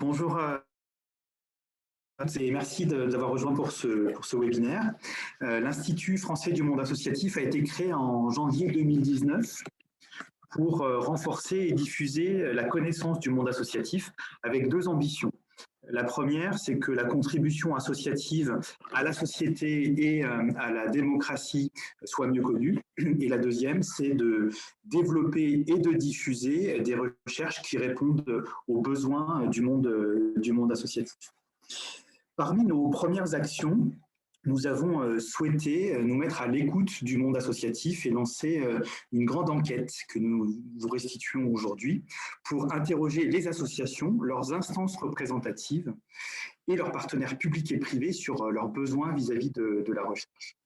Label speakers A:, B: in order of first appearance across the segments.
A: Bonjour à tous et merci de nous avoir rejoints pour ce webinaire. L'Institut français du monde associatif a été créé en janvier 2019 pour renforcer et diffuser la connaissance du monde associatif avec deux ambitions. La première, c'est que la contribution associative à la société et à la démocratie soit mieux connue. Et la deuxième, c'est de développer et de diffuser des recherches qui répondent aux besoins du monde associatif. Parmi nos premières actions, nous avons souhaité nous mettre à l'écoute du monde associatif et lancer une grande enquête que nous vous restituons aujourd'hui pour interroger les associations, leurs instances représentatives et leurs partenaires publics et privés sur leurs besoins vis-à-vis de la recherche.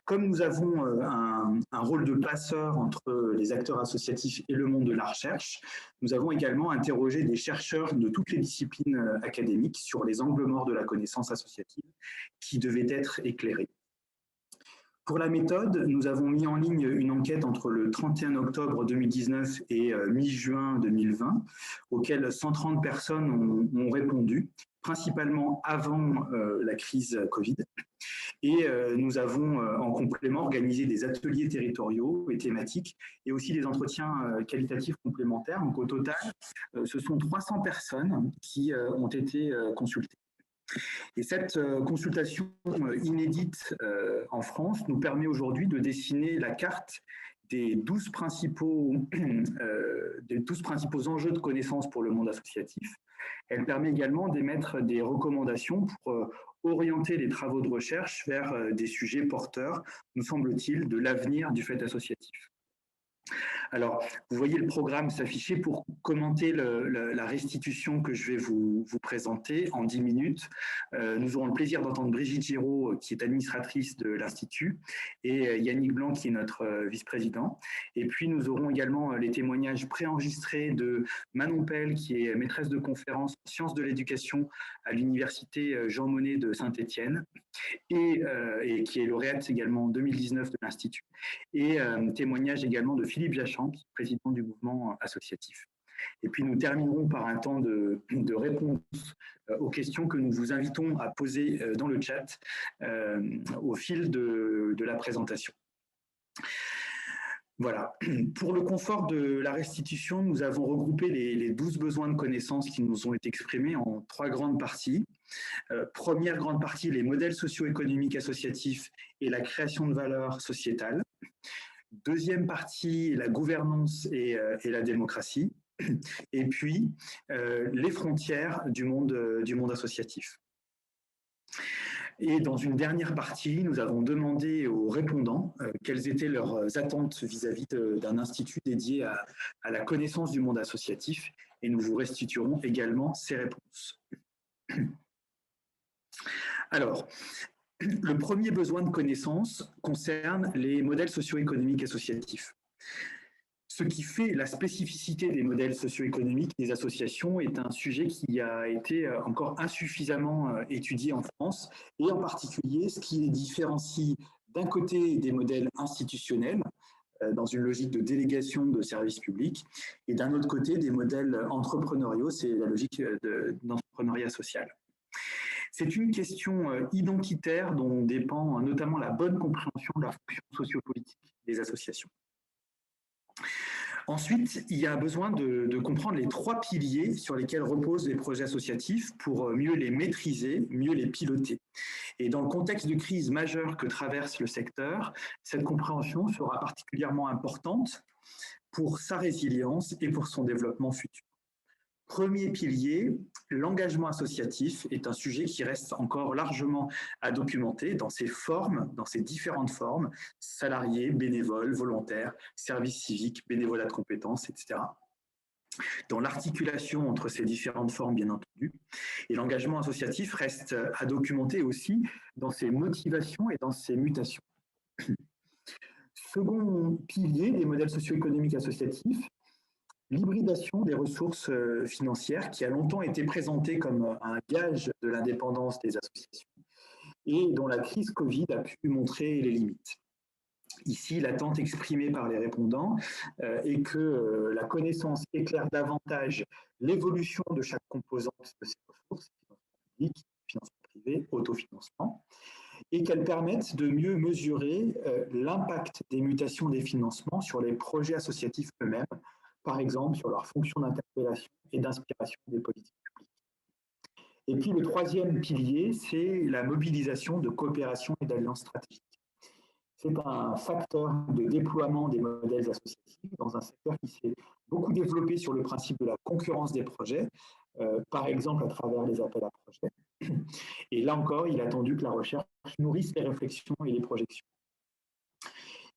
A: Comme nous avons un rôle de passeur entre les acteurs associatifs et le monde de la recherche, nous avons également interrogé des chercheurs de toutes les disciplines académiques sur les angles morts de la connaissance associative qui devaient être éclairés. Pour la méthode, nous avons mis en ligne une enquête entre le 31 octobre 2019 et mi-juin 2020, auxquelles 130 personnes ont répondu, principalement avant la crise Covid. Et nous avons en complément organisé des ateliers territoriaux et thématiques et aussi des entretiens qualitatifs complémentaires. Donc au total, ce sont 300 personnes qui ont été consultées. Et cette consultation inédite en France nous permet aujourd'hui de dessiner la carte des 12 principaux enjeux de connaissance pour le monde associatif. Elle permet également d'émettre des recommandations pour orienter les travaux de recherche vers des sujets porteurs, nous semble-t-il, de l'avenir du fait associatif. Alors, vous voyez le programme s'afficher. Pour commenter la restitution que je vais vous présenter en 10 minutes. Nous aurons le plaisir d'entendre Brigitte Giraud, qui est administratrice de l'Institut, et Yannick Blanc, qui est notre vice-président. Et puis, nous aurons également les témoignages préenregistrés de Manon Pell, qui est maîtresse de conférence en sciences de l'éducation à l'université Jean Monnet de Saint-Étienne, et qui est lauréate également en 2019 de l'Institut. Et témoignage également de Philippe Jachamp, qui est président du mouvement associatif. Et puis nous terminerons par un temps de réponse aux questions que nous vous invitons à poser dans le chat au fil de la présentation. Voilà. Pour le confort de la restitution, nous avons regroupé les 12 besoins de connaissances qui nous ont été exprimés en 3 grandes parties. Première grande partie, les modèles socio-économiques associatifs et la création de valeur sociétale. Deuxième partie, la gouvernance et la démocratie. Et puis, les frontières du monde associatif. Et dans une dernière partie, nous avons demandé aux répondants quelles étaient leurs attentes vis-à-vis d'un institut dédié à la connaissance du monde associatif, et nous vous restituerons également ces réponses. Alors, le premier besoin de connaissance concerne les modèles socio-économiques associatifs. Ce qui fait la spécificité des modèles socio-économiques des associations est un sujet qui a été encore insuffisamment étudié en France, et en particulier ce qui les différencie d'un côté des modèles institutionnels, dans une logique de délégation de services publics, et d'un autre côté des modèles entrepreneuriaux, c'est la logique d'entrepreneuriat social. C'est une question identitaire dont dépend notamment la bonne compréhension de la fonction sociopolitique des associations. Ensuite, il y a besoin de comprendre les 3 piliers sur lesquels reposent les projets associatifs pour mieux les maîtriser, mieux les piloter. Et dans le contexte de crise majeure que traverse le secteur, cette compréhension sera particulièrement importante pour sa résilience et pour son développement futur. Premier pilier, l'engagement associatif est un sujet qui reste encore largement à documenter dans ses formes, dans ses différentes formes, salariés, bénévoles, volontaires, services civiques, bénévolat de compétences, etc. Dans l'articulation entre ces différentes formes, bien entendu. Et l'engagement associatif reste à documenter aussi dans ses motivations et dans ses mutations. Second pilier des modèles socio-économiques associatifs, l'hybridation des ressources financières qui a longtemps été présentée comme un gage de l'indépendance des associations et dont la crise Covid a pu montrer les limites. Ici, l'attente exprimée par les répondants est que la connaissance éclaire davantage l'évolution de chaque composante de ces ressources, financement public, financement privé, autofinancement, et qu'elles permettent de mieux mesurer l'impact des mutations des financements sur les projets associatifs eux-mêmes, par exemple sur leur fonction d'interpellation et d'inspiration des politiques publiques. Et puis le troisième pilier, c'est la mobilisation de coopération et d'alliances stratégiques. C'est un facteur de déploiement des modèles associatifs dans un secteur qui s'est beaucoup développé sur le principe de la concurrence des projets, par exemple à travers les appels à projets. Et là encore, il est attendu que la recherche nourrisse les réflexions et les projections.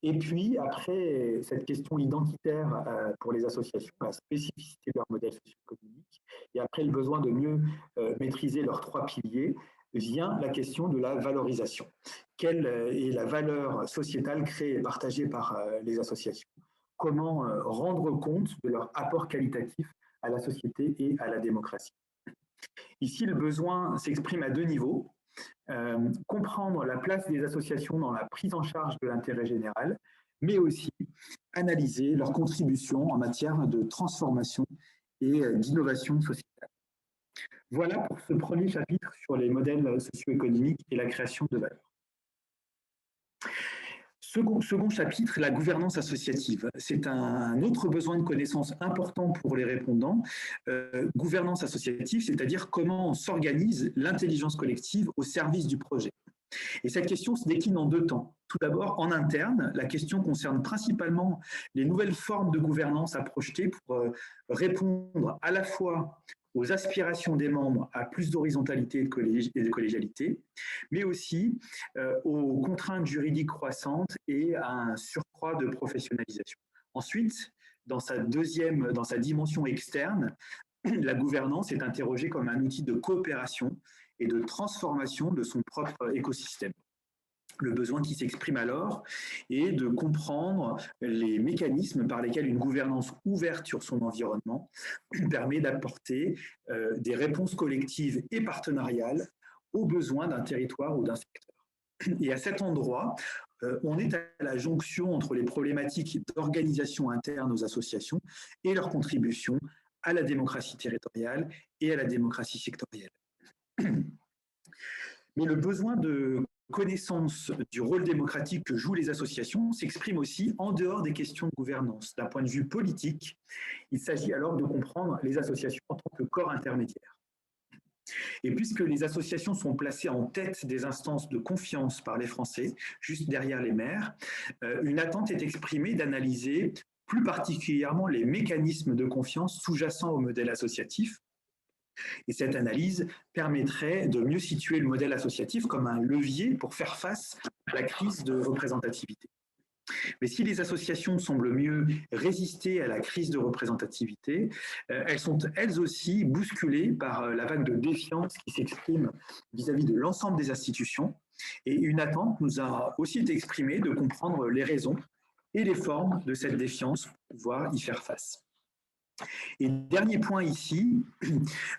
A: Et puis, après cette question identitaire pour les associations, la spécificité de leur modèle socio-économique, et après le besoin de mieux maîtriser leurs trois piliers, vient la question de la valorisation. Quelle est la valeur sociétale créée et partagée par les associations? Comment rendre compte de leur apport qualitatif à la société et à la démocratie? Ici, le besoin s'exprime à deux niveaux. Comprendre la place des associations dans la prise en charge de l'intérêt général, mais aussi analyser leur contribution en matière de transformation et d'innovation sociétale. Voilà pour ce premier chapitre sur les modèles socio-économiques et la création de valeur. Second chapitre, la gouvernance associative. C'est un autre besoin de connaissance important pour les répondants. Gouvernance associative, c'est-à-dire comment s'organise l'intelligence collective au service du projet. Et cette question se décline en deux temps. Tout d'abord, en interne, la question concerne principalement les nouvelles formes de gouvernance à projeter pour répondre à la fois aux aspirations des membres à plus d'horizontalité et de collégialité, mais aussi aux contraintes juridiques croissantes et à un surcroît de professionnalisation. Ensuite, dans sa dimension externe, la gouvernance est interrogée comme un outil de coopération et de transformation de son propre écosystème. Le besoin qui s'exprime alors est de comprendre les mécanismes par lesquels une gouvernance ouverte sur son environnement permet d'apporter des réponses collectives et partenariales aux besoins d'un territoire ou d'un secteur. Et à cet endroit, on est à la jonction entre les problématiques d'organisation interne aux associations et leur contribution à la démocratie territoriale et à la démocratie sectorielle. Mais le besoin de connaissance du rôle démocratique que jouent les associations s'exprime aussi en dehors des questions de gouvernance. D'un point de vue politique, il s'agit alors de comprendre les associations en tant que corps intermédiaire. Et puisque les associations sont placées en tête des instances de confiance par les Français, juste derrière les maires, une attente est exprimée d'analyser plus particulièrement les mécanismes de confiance sous-jacents au modèle associatif. Et cette analyse permettrait de mieux situer le modèle associatif comme un levier pour faire face à la crise de représentativité. Mais si les associations semblent mieux résister à la crise de représentativité, elles sont elles aussi bousculées par la vague de défiance qui s'exprime vis-à-vis de l'ensemble des institutions. Et une attente nous a aussi été exprimée de comprendre les raisons et les formes de cette défiance pour pouvoir y faire face. Et dernier point ici,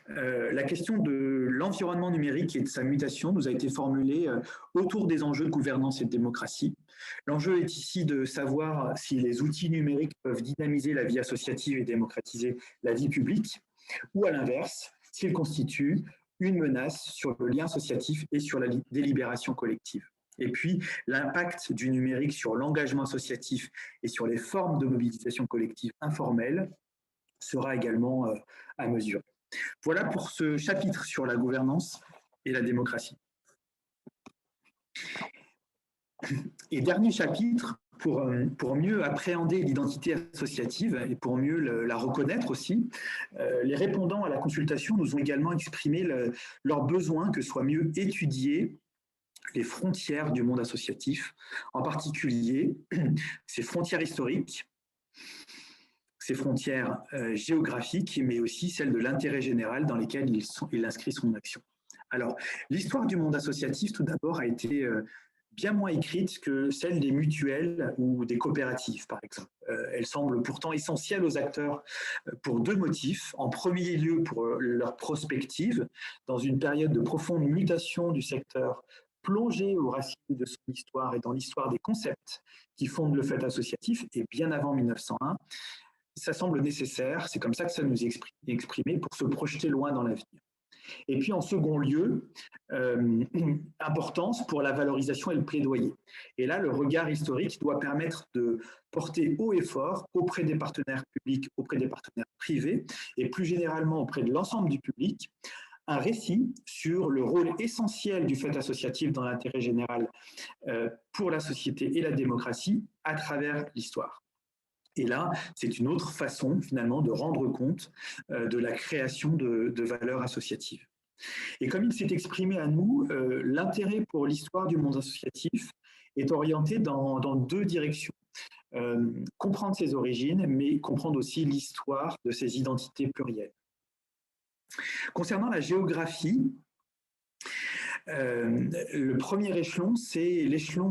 A: la question de l'environnement numérique et de sa mutation nous a été formulée autour des enjeux de gouvernance et de démocratie. L'enjeu est ici de savoir si les outils numériques peuvent dynamiser la vie associative et démocratiser la vie publique, ou à l'inverse, s'ils constituent une menace sur le lien associatif et sur la délibération collective. Et puis, l'impact du numérique sur l'engagement associatif et sur les formes de mobilisation collective informelle sera également à mesurer. Voilà pour ce chapitre sur la gouvernance et la démocratie. Et dernier chapitre, pour mieux appréhender l'identité associative et pour mieux la reconnaître aussi, les répondants à la consultation nous ont également exprimé leur besoin que soient mieux étudiées les frontières du monde associatif, en particulier ses frontières historiques, ses frontières géographiques, mais aussi celles de l'intérêt général dans lesquelles il inscrit son action. Alors, l'histoire du monde associatif, tout d'abord, a été bien moins écrite que celle des mutuelles ou des coopératives, par exemple. Elle semble pourtant essentielle aux acteurs pour deux motifs. En premier lieu, pour leur prospective, dans une période de profonde mutation du secteur plonger aux racines de son histoire et dans l'histoire des concepts qui fondent le fait associatif, et bien avant 1901, ça semble nécessaire, c'est comme ça que ça nous est exprimé pour se projeter loin dans l'avenir. Et puis en second lieu, importance pour la valorisation et le plaidoyer. Et là, le regard historique doit permettre de porter haut et fort auprès des partenaires publics, auprès des partenaires privés et plus généralement auprès de l'ensemble du public, un récit sur le rôle essentiel du fait associatif dans l'intérêt général pour la société et la démocratie à travers l'histoire. Et là, c'est une autre façon finalement de rendre compte de la création de valeurs associatives. Et comme il s'est exprimé à nous, l'intérêt pour l'histoire du monde associatif est orienté dans deux directions. Comprendre ses origines, mais comprendre aussi l'histoire de ses identités plurielles. Concernant la géographie, le premier échelon, c'est l'échelon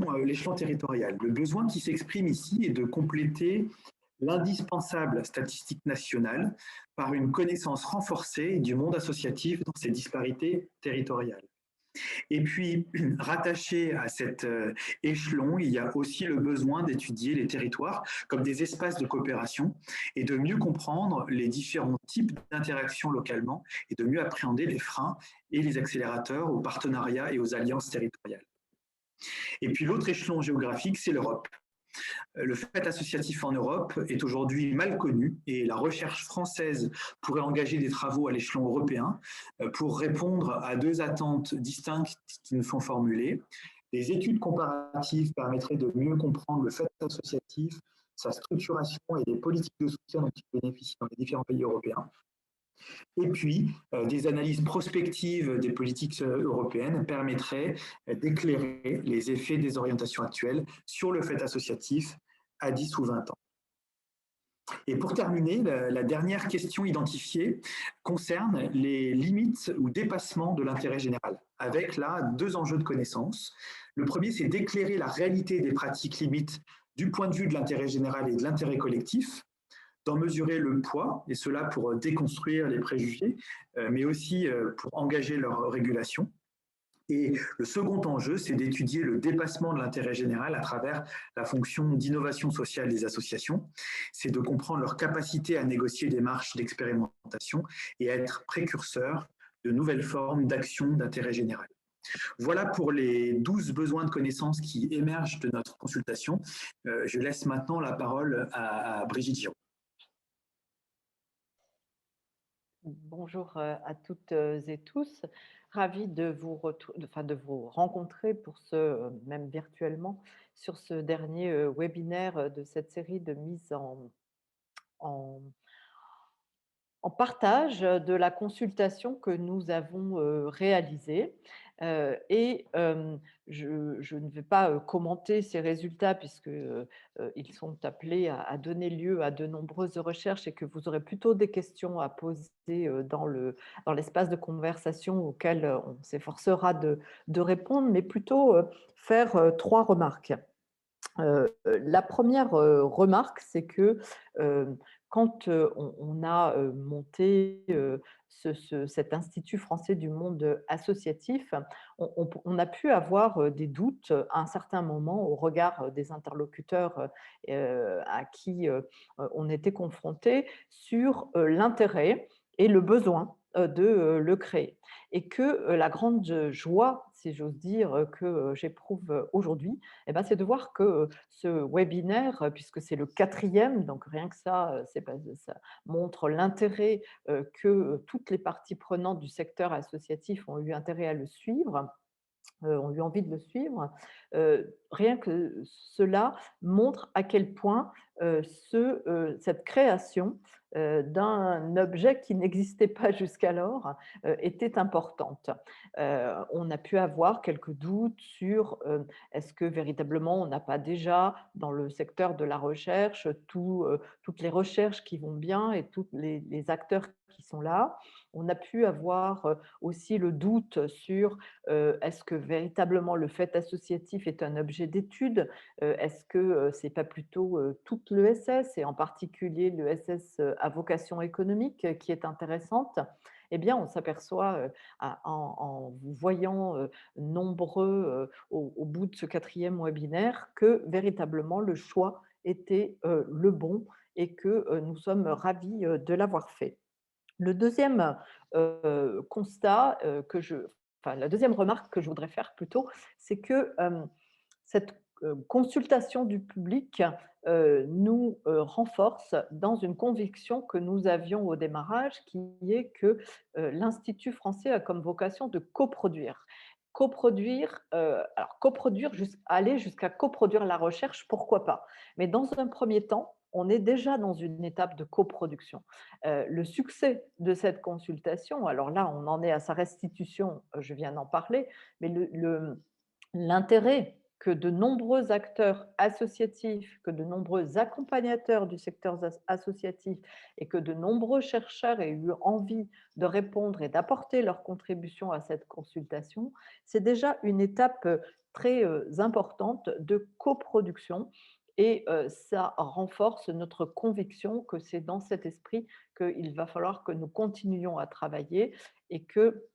A: territorial. Le besoin qui s'exprime ici est de compléter l'indispensable statistique nationale par une connaissance renforcée du monde associatif dans ses disparités territoriales. Et puis, rattaché à cet échelon, il y a aussi le besoin d'étudier les territoires comme des espaces de coopération et de mieux comprendre les différents types d'interactions localement et de mieux appréhender les freins et les accélérateurs aux partenariats et aux alliances territoriales. Et puis l'autre échelon géographique, c'est l'Europe. Le fait associatif en Europe est aujourd'hui mal connu et la recherche française pourrait engager des travaux à l'échelon européen pour répondre à deux attentes distinctes qui nous sont formulées. Des études comparatives permettraient de mieux comprendre le fait associatif, sa structuration et les politiques de soutien dont il bénéficie dans les différents pays européens. Et puis, des analyses prospectives des politiques européennes permettraient d'éclairer les effets des orientations actuelles sur le fait associatif à 10 ou 20 ans. Et pour terminer, la dernière question identifiée concerne les limites ou dépassements de l'intérêt général, avec là deux enjeux de connaissance. Le premier, c'est d'éclairer la réalité des pratiques limites du point de vue de l'intérêt général et de l'intérêt collectif, d'en mesurer le poids, et cela pour déconstruire les préjugés, mais aussi pour engager leur régulation. Et le second enjeu, c'est d'étudier le dépassement de l'intérêt général à travers la fonction d'innovation sociale des associations. C'est de comprendre leur capacité à négocier des marges d'expérimentation et à être précurseurs de nouvelles formes d'action d'intérêt général. Voilà pour les 12 besoins de connaissances qui émergent de notre consultation. Je laisse maintenant la parole à Brigitte Giraud.
B: Bonjour à toutes et tous. Ravie de vous rencontrer pour même virtuellement, sur ce dernier webinaire de cette série de mise en, en partage de la consultation que nous avons réalisée. Je ne vais pas commenter ces résultats puisque ils sont appelés à donner lieu à de nombreuses recherches et que vous aurez plutôt des questions à poser dans l'espace de conversation auquel on s'efforcera de répondre, mais plutôt faire trois remarques. La première remarque, c'est que quand on a monté cet Institut français du monde associatif, on a pu avoir des doutes à un certain moment au regard des interlocuteurs à qui on était confronté sur l'intérêt et le besoin de le créer. Et que la grande joie, si j'ose dire, que j'éprouve aujourd'hui, eh ben, c'est de voir que ce webinaire, puisque c'est le 4e, donc rien que ça, ça montre l'intérêt que toutes les parties prenantes du secteur associatif ont eu intérêt à le suivre, ont eu envie de le suivre. Rien que cela montre à quel point cette création d'un objet qui n'existait pas jusqu'alors était importante. On a pu avoir quelques doutes sur est-ce que véritablement on n'a pas déjà dans le secteur de la recherche toutes les recherches qui vont bien et tous les acteurs qui sont là. On a pu avoir aussi le doute sur est-ce que véritablement le fait associatif est un objet d'étude? Est-ce que ce n'est pas plutôt toute l'ESS et en particulier l'ESS à vocation économique qui est intéressante? eh bien, on s'aperçoit en vous voyant nombreux au bout de ce quatrième webinaire que véritablement le choix était le bon et que nous sommes ravis de l'avoir fait. Le deuxième constat enfin, la deuxième remarque que je voudrais faire plutôt, c'est que cette consultation du public nous renforce dans une conviction que nous avions au démarrage, qui est que l'Institut français a comme vocation de coproduire. Coproduire, aller jusqu'à coproduire la recherche, pourquoi pas. Mais dans un premier temps, on est déjà dans une étape de coproduction. Le succès de cette consultation, alors là, on en est à sa restitution, je viens d'en parler, mais l'intérêt que de nombreux acteurs associatifs, que de nombreux accompagnateurs du secteur associatif et que de nombreux chercheurs aient eu envie de répondre et d'apporter leur contribution à cette consultation, c'est déjà une étape très importante de coproduction et ça renforce notre conviction que c'est dans cet esprit qu'il va falloir que nous continuions à travailler et que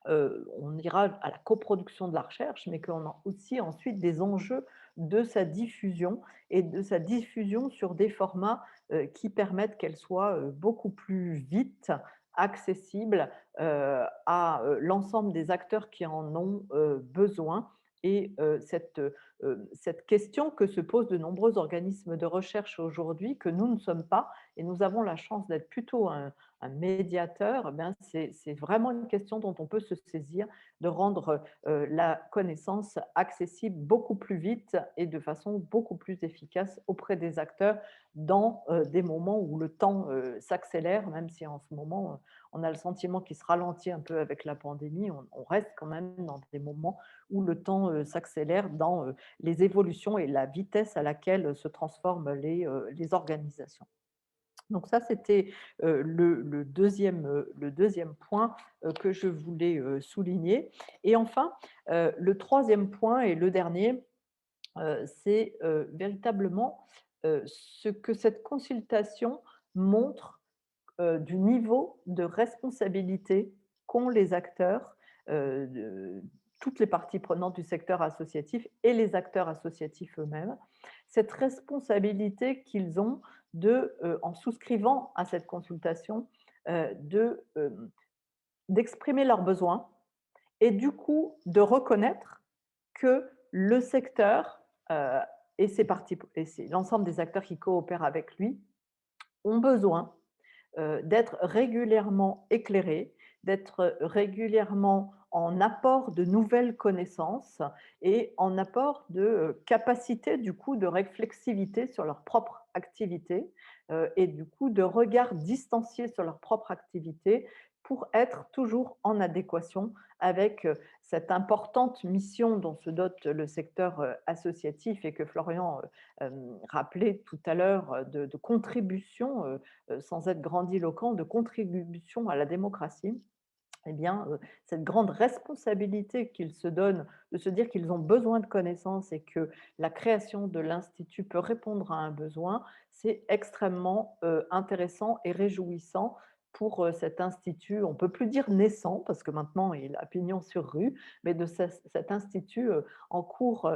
B: on ira à la coproduction de la recherche, mais qu'on a aussi ensuite des enjeux de sa diffusion et de sa diffusion sur des formats qui permettent qu'elle soit beaucoup plus vite accessible à l'ensemble des acteurs qui en ont besoin. Et cette question que se posent de nombreux organismes de recherche aujourd'hui, que nous ne sommes pas, et nous avons la chance d'être plutôt un médiateur, c'est vraiment une question dont on peut se saisir, de rendre la connaissance accessible beaucoup plus vite et de façon beaucoup plus efficace auprès des acteurs dans des moments où le temps s'accélère, même si en ce moment, on a le sentiment qu'il se ralentit un peu avec la pandémie, on reste quand même dans des moments où le temps s'accélère dans les évolutions et la vitesse à laquelle se transforment les organisations. Donc ça, c'était le deuxième point que je voulais souligner. Et enfin, le troisième point et le dernier, c'est véritablement ce que cette consultation montre du niveau de responsabilité qu'ont les acteurs, toutes les parties prenantes du secteur associatif et les acteurs associatifs eux-mêmes. Cette responsabilité qu'ils ont en souscrivant à cette consultation, d'exprimer leurs besoins et du coup de reconnaître que le secteur et l'ensemble des acteurs qui coopèrent avec lui ont besoin d'être régulièrement éclairés, d'être régulièrement en apport de nouvelles connaissances et en apport de capacité du coup de réflexivité sur leur propre activité et du coup de regard distancié sur leur propre activité pour être toujours en adéquation avec cette importante mission dont se dote le secteur associatif et que Florian rappelait tout à l'heure de contribution sans être grandiloquent, de contribution à la démocratie, eh bien, cette grande responsabilité qu'ils se donnent de se dire qu'ils ont besoin de connaissances et que la création de l'Institut peut répondre à un besoin, c'est extrêmement intéressant et réjouissant pour cet institut, on ne peut plus dire naissant, parce que maintenant il a pignon sur rue, mais de cet institut en cours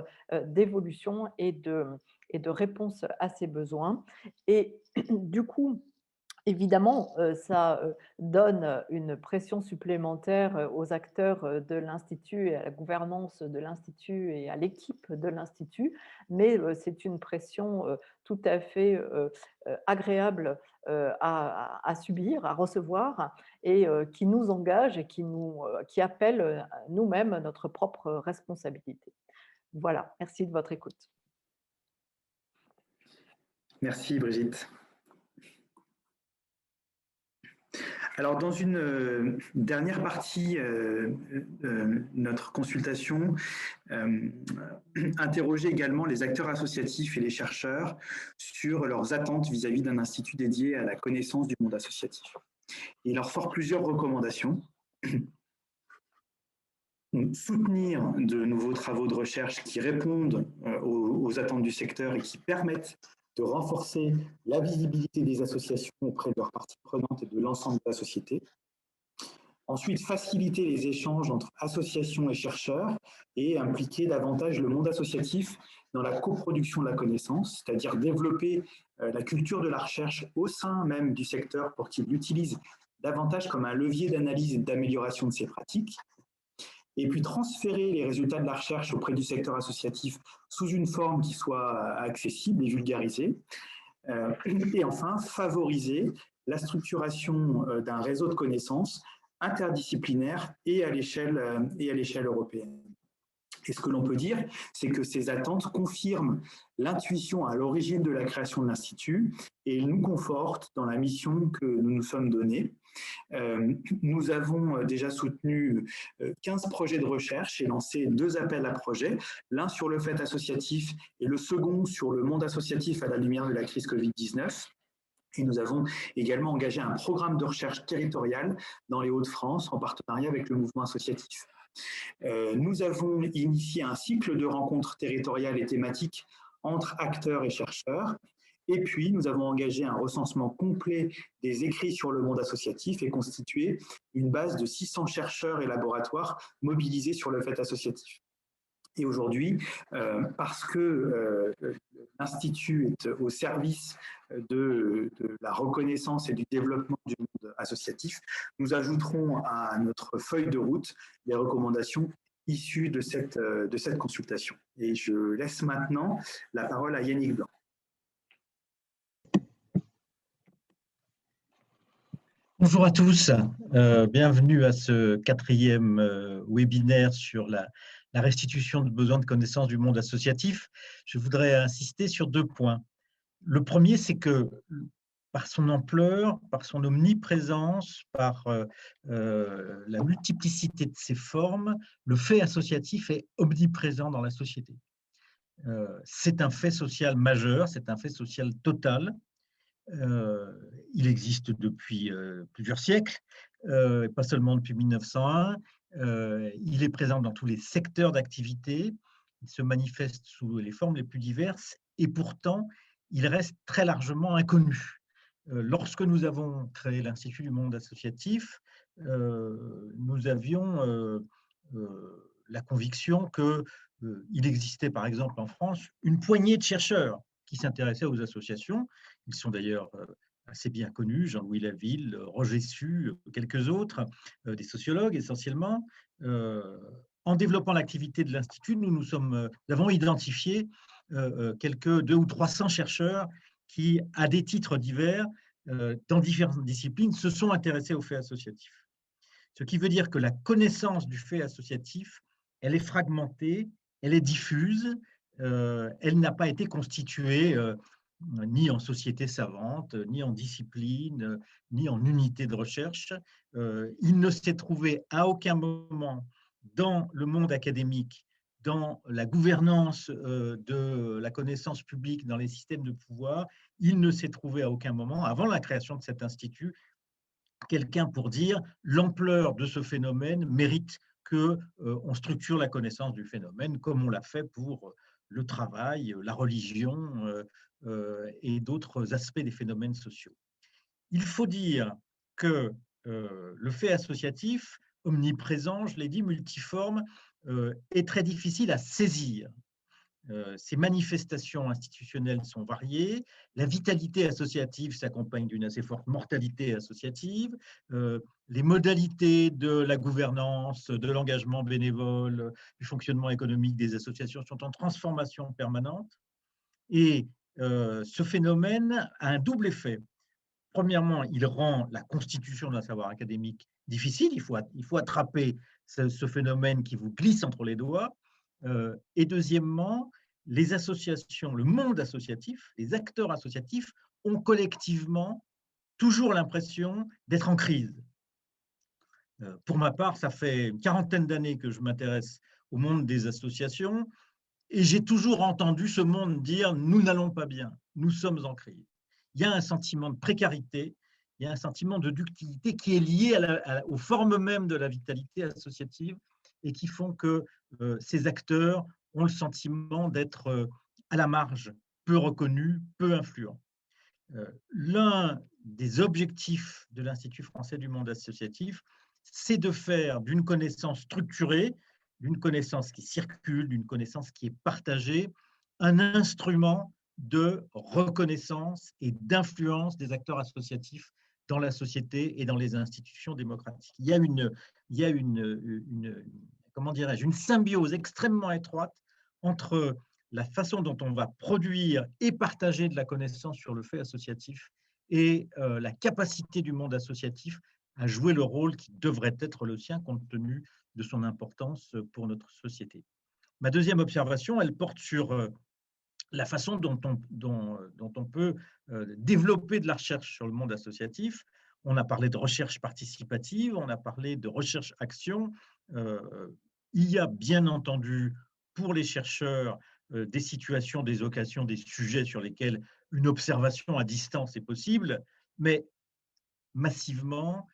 B: d'évolution et de réponse à ses besoins. Et du coup, évidemment, ça donne une pression supplémentaire aux acteurs de l'Institut et à la gouvernance de l'Institut et à l'équipe de l'Institut, mais c'est une pression tout à fait agréable à subir, à recevoir et qui nous engage et qui appelle nous-mêmes notre propre responsabilité. Voilà, merci de votre écoute.
A: Merci Brigitte. Alors, dans une dernière partie, notre consultation interrogeait également les acteurs associatifs et les chercheurs sur leurs attentes vis-à-vis d'un institut dédié à la connaissance du monde associatif. Il leur sort plusieurs recommandations. Soutenir de nouveaux travaux de recherche qui répondent aux attentes du secteur et qui permettent de renforcer la visibilité des associations auprès de leurs parties prenantes et de l'ensemble de la société. Ensuite, faciliter les échanges entre associations et chercheurs et impliquer davantage le monde associatif dans la coproduction de la connaissance, c'est-à-dire développer la culture de la recherche au sein même du secteur pour qu'il l'utilise davantage comme un levier d'analyse et d'amélioration de ses pratiques. Et puis transférer les résultats de la recherche auprès du secteur associatif sous une forme qui soit accessible et vulgarisée. Et enfin, favoriser la structuration d'un réseau de connaissances interdisciplinaire et à l'échelle européenne. Et ce que l'on peut dire, c'est que ces attentes confirment l'intuition à l'origine de la création de l'Institut et nous confortent dans la mission que nous nous sommes donnée. Nous avons déjà soutenu 15 projets de recherche et lancé 2 appels à projets, l'un sur le fait associatif et le second sur le monde associatif à la lumière de la crise Covid-19. Et nous avons également engagé un programme de recherche territoriale dans les Hauts-de-France en partenariat avec le mouvement associatif. Nous avons initié un cycle de rencontres territoriales et thématiques entre acteurs et chercheurs. Et puis, nous avons engagé un recensement complet des écrits sur le monde associatif et constitué une base de 600 chercheurs et laboratoires mobilisés sur le fait associatif. Et aujourd'hui, parce que l'Institut est au service de la reconnaissance et du développement du monde associatif, nous ajouterons à notre feuille de route les recommandations issues de cette consultation. Et je laisse maintenant la parole à Yannick Blanc.
C: Bonjour à tous, bienvenue à ce 4e webinaire sur la restitution de besoins de connaissances du monde associatif. Je voudrais insister sur 2 points. Le premier, c'est que par son ampleur, par son omniprésence, par la multiplicité de ses formes, le fait associatif est omniprésent dans la société. C'est un fait social majeur, c'est un fait social total. Il existe depuis plusieurs siècles, pas seulement depuis 1901. Il est présent dans tous les secteurs d'activité. Il se manifeste sous les formes les plus diverses et pourtant, il reste très largement inconnu. Lorsque nous avons créé l'Institut du monde associatif, nous avions la conviction qu'il existait, par exemple en France, une poignée de chercheurs qui s'intéressaient aux associations. Ils sont d'ailleurs assez bien connus, Jean-Louis Laville, Roger Su, quelques autres, des sociologues essentiellement. En développant l'activité de l'Institut, nous avons identifié quelques 200 ou 300 chercheurs qui, à des titres divers, dans différentes disciplines, se sont intéressés au fait associatif. Ce qui veut dire que la connaissance du fait associatif, elle est fragmentée, elle est diffuse, elle n'a pas été constituée ni en société savante, ni en discipline, ni en unité de recherche. Il ne s'est trouvé à aucun moment dans le monde académique, dans la gouvernance de la connaissance publique, dans les systèmes de pouvoir, il ne s'est trouvé à aucun moment, avant la création de cet institut, quelqu'un pour dire l'ampleur de ce phénomène mérite qu'on structure la connaissance du phénomène comme on l'a fait pour le travail, la religion et d'autres aspects des phénomènes sociaux. Il faut dire que le fait associatif, omniprésent, je l'ai dit, multiforme, est très difficile à saisir. Ces manifestations institutionnelles sont variées. La vitalité associative s'accompagne d'une assez forte mortalité associative. Les modalités de la gouvernance, de l'engagement bénévole, du fonctionnement économique des associations sont en transformation permanente. Et ce phénomène a un double effet. Premièrement, il rend la constitution d'un savoir académique difficile. Il faut attraper ce phénomène qui vous glisse entre les doigts. Et deuxièmement, les associations, le monde associatif, les acteurs associatifs ont collectivement toujours l'impression d'être en crise. Pour ma part, ça fait une quarantaine d'années que je m'intéresse au monde des associations et j'ai toujours entendu ce monde dire « nous n'allons pas bien, nous sommes en crise ». Il y a un sentiment de précarité, il y a un sentiment de ductilité qui est lié aux formes mêmes de la vitalité associative et qui font que ces acteurs ont le sentiment d'être à la marge, peu reconnus, peu influents. L'un des objectifs de l'Institut français du monde associatif, c'est de faire d'une connaissance structurée, d'une connaissance qui circule, d'une connaissance qui est partagée, un instrument de reconnaissance et d'influence des acteurs associatifs dans la société et dans les institutions démocratiques. Il y a comment dirais-je, une symbiose extrêmement étroite entre la façon dont on va produire et partager de la connaissance sur le fait associatif et la capacité du monde associatif à jouer le rôle qui devrait être le sien compte tenu de son importance pour notre société. Ma deuxième observation, elle porte sur la façon dont on peut développer de la recherche sur le monde associatif. On a parlé de recherche participative, on a parlé de recherche-action. Il y a bien entendu pour les chercheurs des situations, des occasions, des sujets sur lesquels une observation à distance est possible, mais massivement,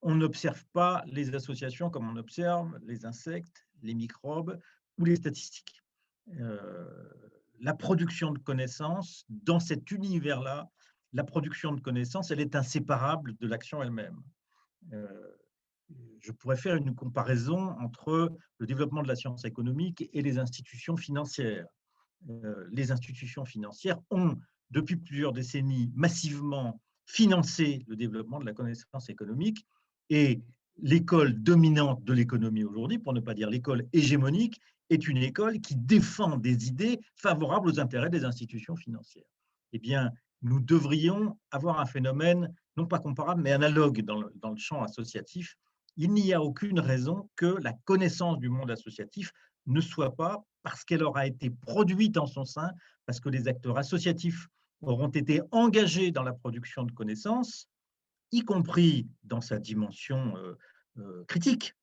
C: on n'observe pas les associations comme on observe les insectes, les microbes ou les statistiques. La production de connaissances, dans cet univers-là, la production de connaissances, elle est inséparable de l'action elle-même. Je pourrais faire une comparaison entre le développement de la science économique et les institutions financières. Les institutions financières ont, depuis plusieurs décennies, massivement financé le développement de la connaissance économique, et l'école dominante de l'économie aujourd'hui, pour ne pas dire l'école hégémonique, est une école qui défend des idées favorables aux intérêts des institutions financières. Eh bien, nous devrions avoir un phénomène, non pas comparable, mais analogue dans le champ associatif. Il n'y a aucune raison que la connaissance du monde associatif ne soit pas, parce qu'elle aura été produite en son sein, parce que les acteurs associatifs auront été engagés dans la production de connaissances, y compris dans sa dimension critique,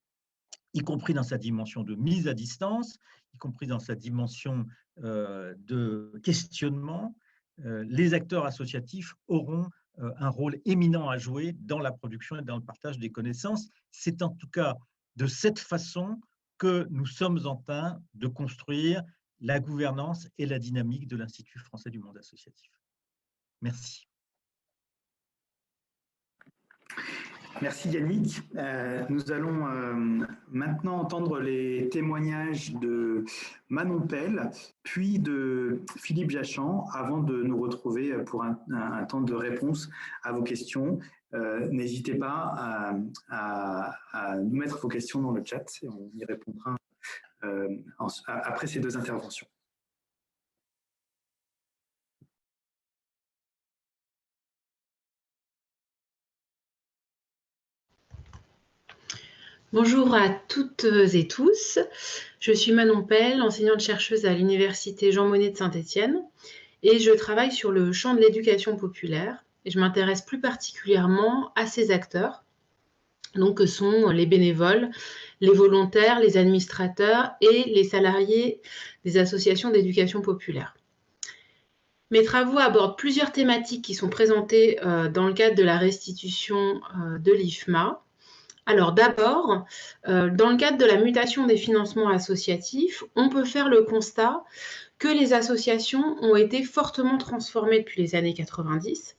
C: y compris dans sa dimension de mise à distance, y compris dans sa dimension de questionnement. Les acteurs associatifs auront un rôle éminent à jouer dans la production et dans le partage des connaissances. C'est en tout cas de cette façon que nous sommes en train de construire la gouvernance et la dynamique de l'Institut français du monde associatif. Merci.
A: Merci Yannick. Nous allons maintenant entendre les témoignages de Manon Pell, puis de Philippe Jachan, avant de nous retrouver pour un temps de réponse à vos questions. N'hésitez pas à nous mettre vos questions dans le chat et on y répondra après ces deux interventions.
D: Bonjour à toutes et tous, je suis Manon Pell, enseignante-chercheuse à l'Université Jean Monnet de Saint-Étienne et je travaille sur le champ de l'éducation populaire et je m'intéresse plus particulièrement à ces acteurs, donc que sont les bénévoles, les volontaires, les administrateurs et les salariés des associations d'éducation populaire. Mes travaux abordent plusieurs thématiques qui sont présentées dans le cadre de la restitution de l'IFMA. Alors d'abord, dans le cadre de la mutation des financements associatifs, on peut faire le constat que les associations ont été fortement transformées depuis les années 90,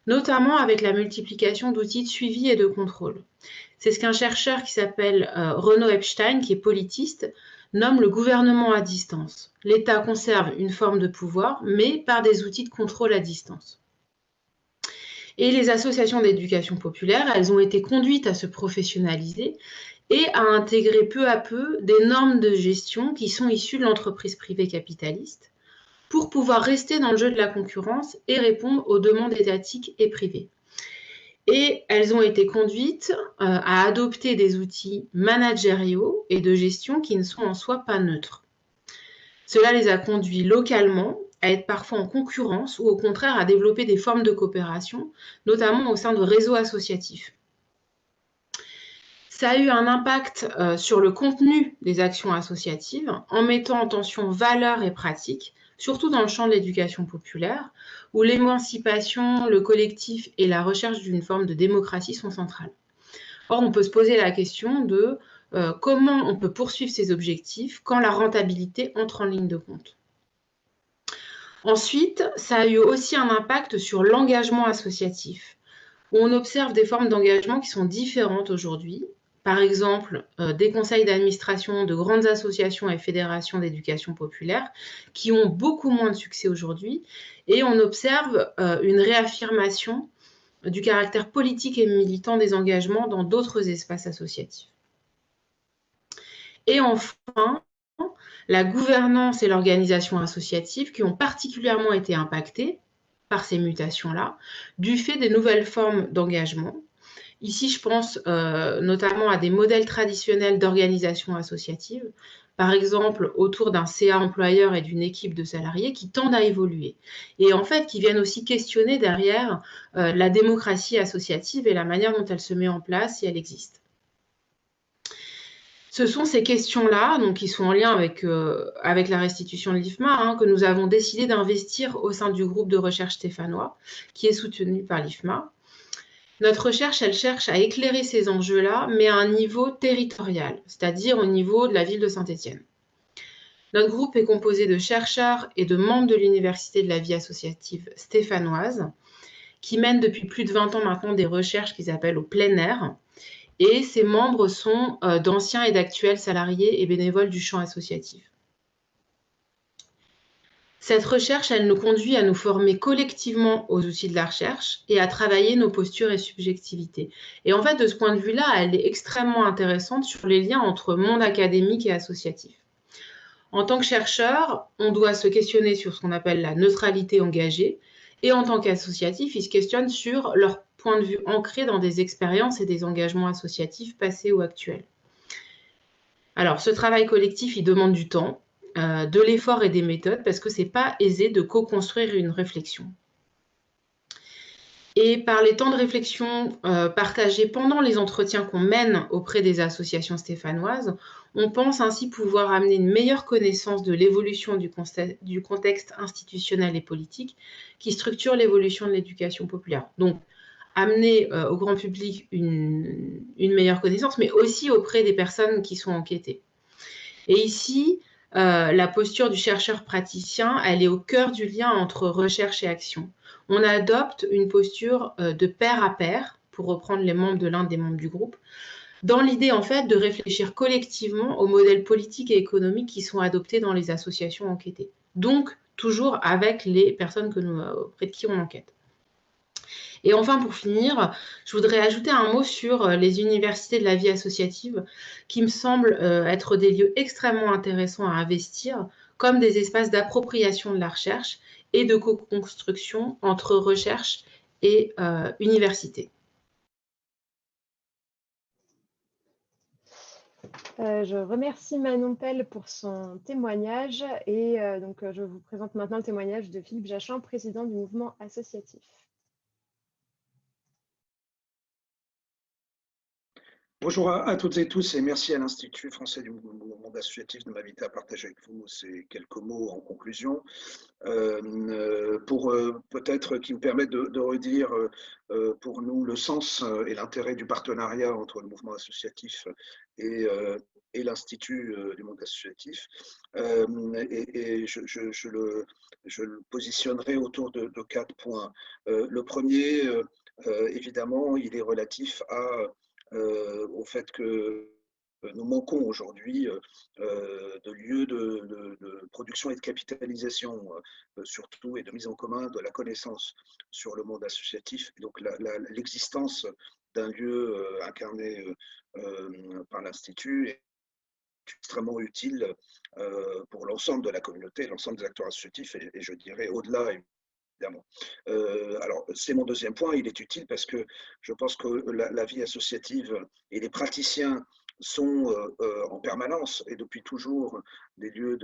D: notamment avec la multiplication d'outils de suivi et de contrôle. C'est ce qu'un chercheur qui s'appelle Renaud Epstein, qui est politiste, nomme le gouvernement à distance. L'État conserve une forme de pouvoir, mais par des outils de contrôle à distance. Et les associations d'éducation populaire, elles ont été conduites à se professionnaliser et à intégrer peu à peu des normes de gestion qui sont issues de l'entreprise privée capitaliste pour pouvoir rester dans le jeu de la concurrence et répondre aux demandes étatiques et privées. Et elles ont été conduites à adopter des outils managériaux et de gestion qui ne sont en soi pas neutres. Cela les a conduits localement à être parfois en concurrence ou au contraire à développer des formes de coopération, notamment au sein de réseaux associatifs. Ça a eu un impact sur le contenu des actions associatives en mettant en tension valeurs et pratiques, surtout dans le champ de l'éducation populaire, où l'émancipation, le collectif et la recherche d'une forme de démocratie sont centrales. Or, on peut se poser la question de comment on peut poursuivre ces objectifs quand la rentabilité entre en ligne de compte. Ensuite, ça a eu aussi un impact sur l'engagement associatif, où on observe des formes d'engagement qui sont différentes aujourd'hui. Par exemple, des conseils d'administration de grandes associations et fédérations d'éducation populaire qui ont beaucoup moins de succès aujourd'hui. Et on observe une réaffirmation du caractère politique et militant des engagements dans d'autres espaces associatifs. Et enfin, la gouvernance et l'organisation associative qui ont particulièrement été impactées par ces mutations-là, du fait des nouvelles formes d'engagement. Ici, je pense notamment à des modèles traditionnels d'organisation associative, par exemple autour d'un CA employeur et d'une équipe de salariés qui tendent à évoluer et en fait qui viennent aussi questionner derrière la démocratie associative et la manière dont elle se met en place si elle existe. Ce sont ces questions-là, donc qui sont en lien avec la restitution de l'IFMA, que nous avons décidé d'investir au sein du groupe de recherche stéphanois, qui est soutenu par l'IFMA. Notre recherche, elle cherche à éclairer ces enjeux-là, mais à un niveau territorial, c'est-à-dire au niveau de la ville de Saint-Étienne. Notre groupe est composé de chercheurs et de membres de l'Université de la vie associative stéphanoise, qui mènent depuis plus de 20 ans maintenant des recherches qu'ils appellent au plein air, et ces membres sont d'anciens et d'actuels salariés et bénévoles du champ associatif. Cette recherche, elle nous conduit à nous former collectivement aux outils de la recherche et à travailler nos postures et subjectivités. Et en fait, de ce point de vue-là, elle est extrêmement intéressante sur les liens entre monde académique et associatif. En tant que chercheur, on doit se questionner sur ce qu'on appelle la neutralité engagée, et en tant qu'associatif, ils se questionnent sur leur point de vue ancré dans des expériences et des engagements associatifs passés ou actuels. Alors, ce travail collectif, il demande du temps, de l'effort et des méthodes, parce que ce n'est pas aisé de co-construire une réflexion. Et par les temps de réflexion partagés pendant les entretiens qu'on mène auprès des associations stéphanoises, on pense ainsi pouvoir amener une meilleure connaissance de l'évolution du contexte institutionnel et politique qui structure l'évolution de l'éducation populaire. Donc, amener au grand public une meilleure connaissance, mais aussi auprès des personnes qui sont enquêtées. Et ici, la posture du chercheur praticien, elle est au cœur du lien entre recherche et action. On adopte une posture de pair à pair, pour reprendre les membres de l'un des membres du groupe, dans l'idée en fait de réfléchir collectivement aux modèles politiques et économiques qui sont adoptés dans les associations enquêtées. Donc, toujours avec les personnes auprès de qui on enquête. Et enfin, pour finir, je voudrais ajouter un mot sur les universités de la vie associative qui me semblent être des lieux extrêmement intéressants à investir comme des espaces d'appropriation de la recherche et de co-construction entre recherche et université.
E: Je remercie Manon Pell pour son témoignage et donc je vous présente maintenant le témoignage de Philippe Jachamp, président du mouvement associatif.
F: Bonjour à toutes et tous et merci à l'Institut français du monde associatif de m'inviter à partager avec vous ces quelques mots en conclusion. Pour peut-être qui me permettent de redire pour nous le sens et l'intérêt du partenariat entre le mouvement associatif et l'Institut du monde associatif. Et je le positionnerai autour de 4 points. Le premier, évidemment, il est relatif au fait que nous manquons aujourd'hui de lieux de production et de capitalisation, surtout, et de mise en commun de la connaissance sur le monde associatif. Et donc l'existence d'un lieu incarné par l'Institut est extrêmement utile pour l'ensemble de la communauté, l'ensemble des acteurs associatifs, et je dirais au-delà, évidemment. Alors, c'est mon deuxième point, il est utile parce que je pense que la vie associative et les praticiens sont en permanence et depuis toujours des lieux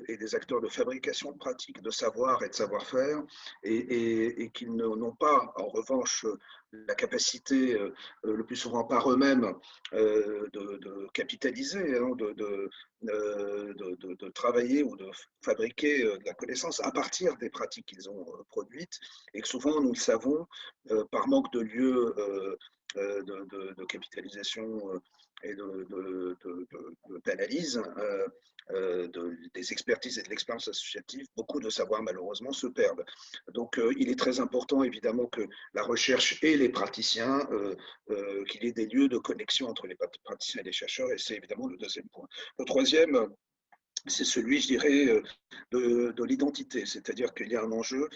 F: et des acteurs de fabrication de pratiques, de savoir et de savoir-faire, et qu'ils n'ont pas, en revanche, la capacité, le plus souvent par eux-mêmes, de capitaliser, de travailler ou de fabriquer de la connaissance à partir des pratiques qu'ils ont produites, et que souvent, nous le savons, par manque de lieux de capitalisation et d'analyse des expertises et de l'expérience associative, beaucoup de savoirs malheureusement se perdent. Donc il est très important évidemment que la recherche et les praticiens, qu'il y ait des lieux de connexion entre les praticiens et les chercheurs, et c'est évidemment le deuxième point. Le troisième, c'est celui, je dirais, de l'identité, c'est-à-dire qu'il y a un enjeu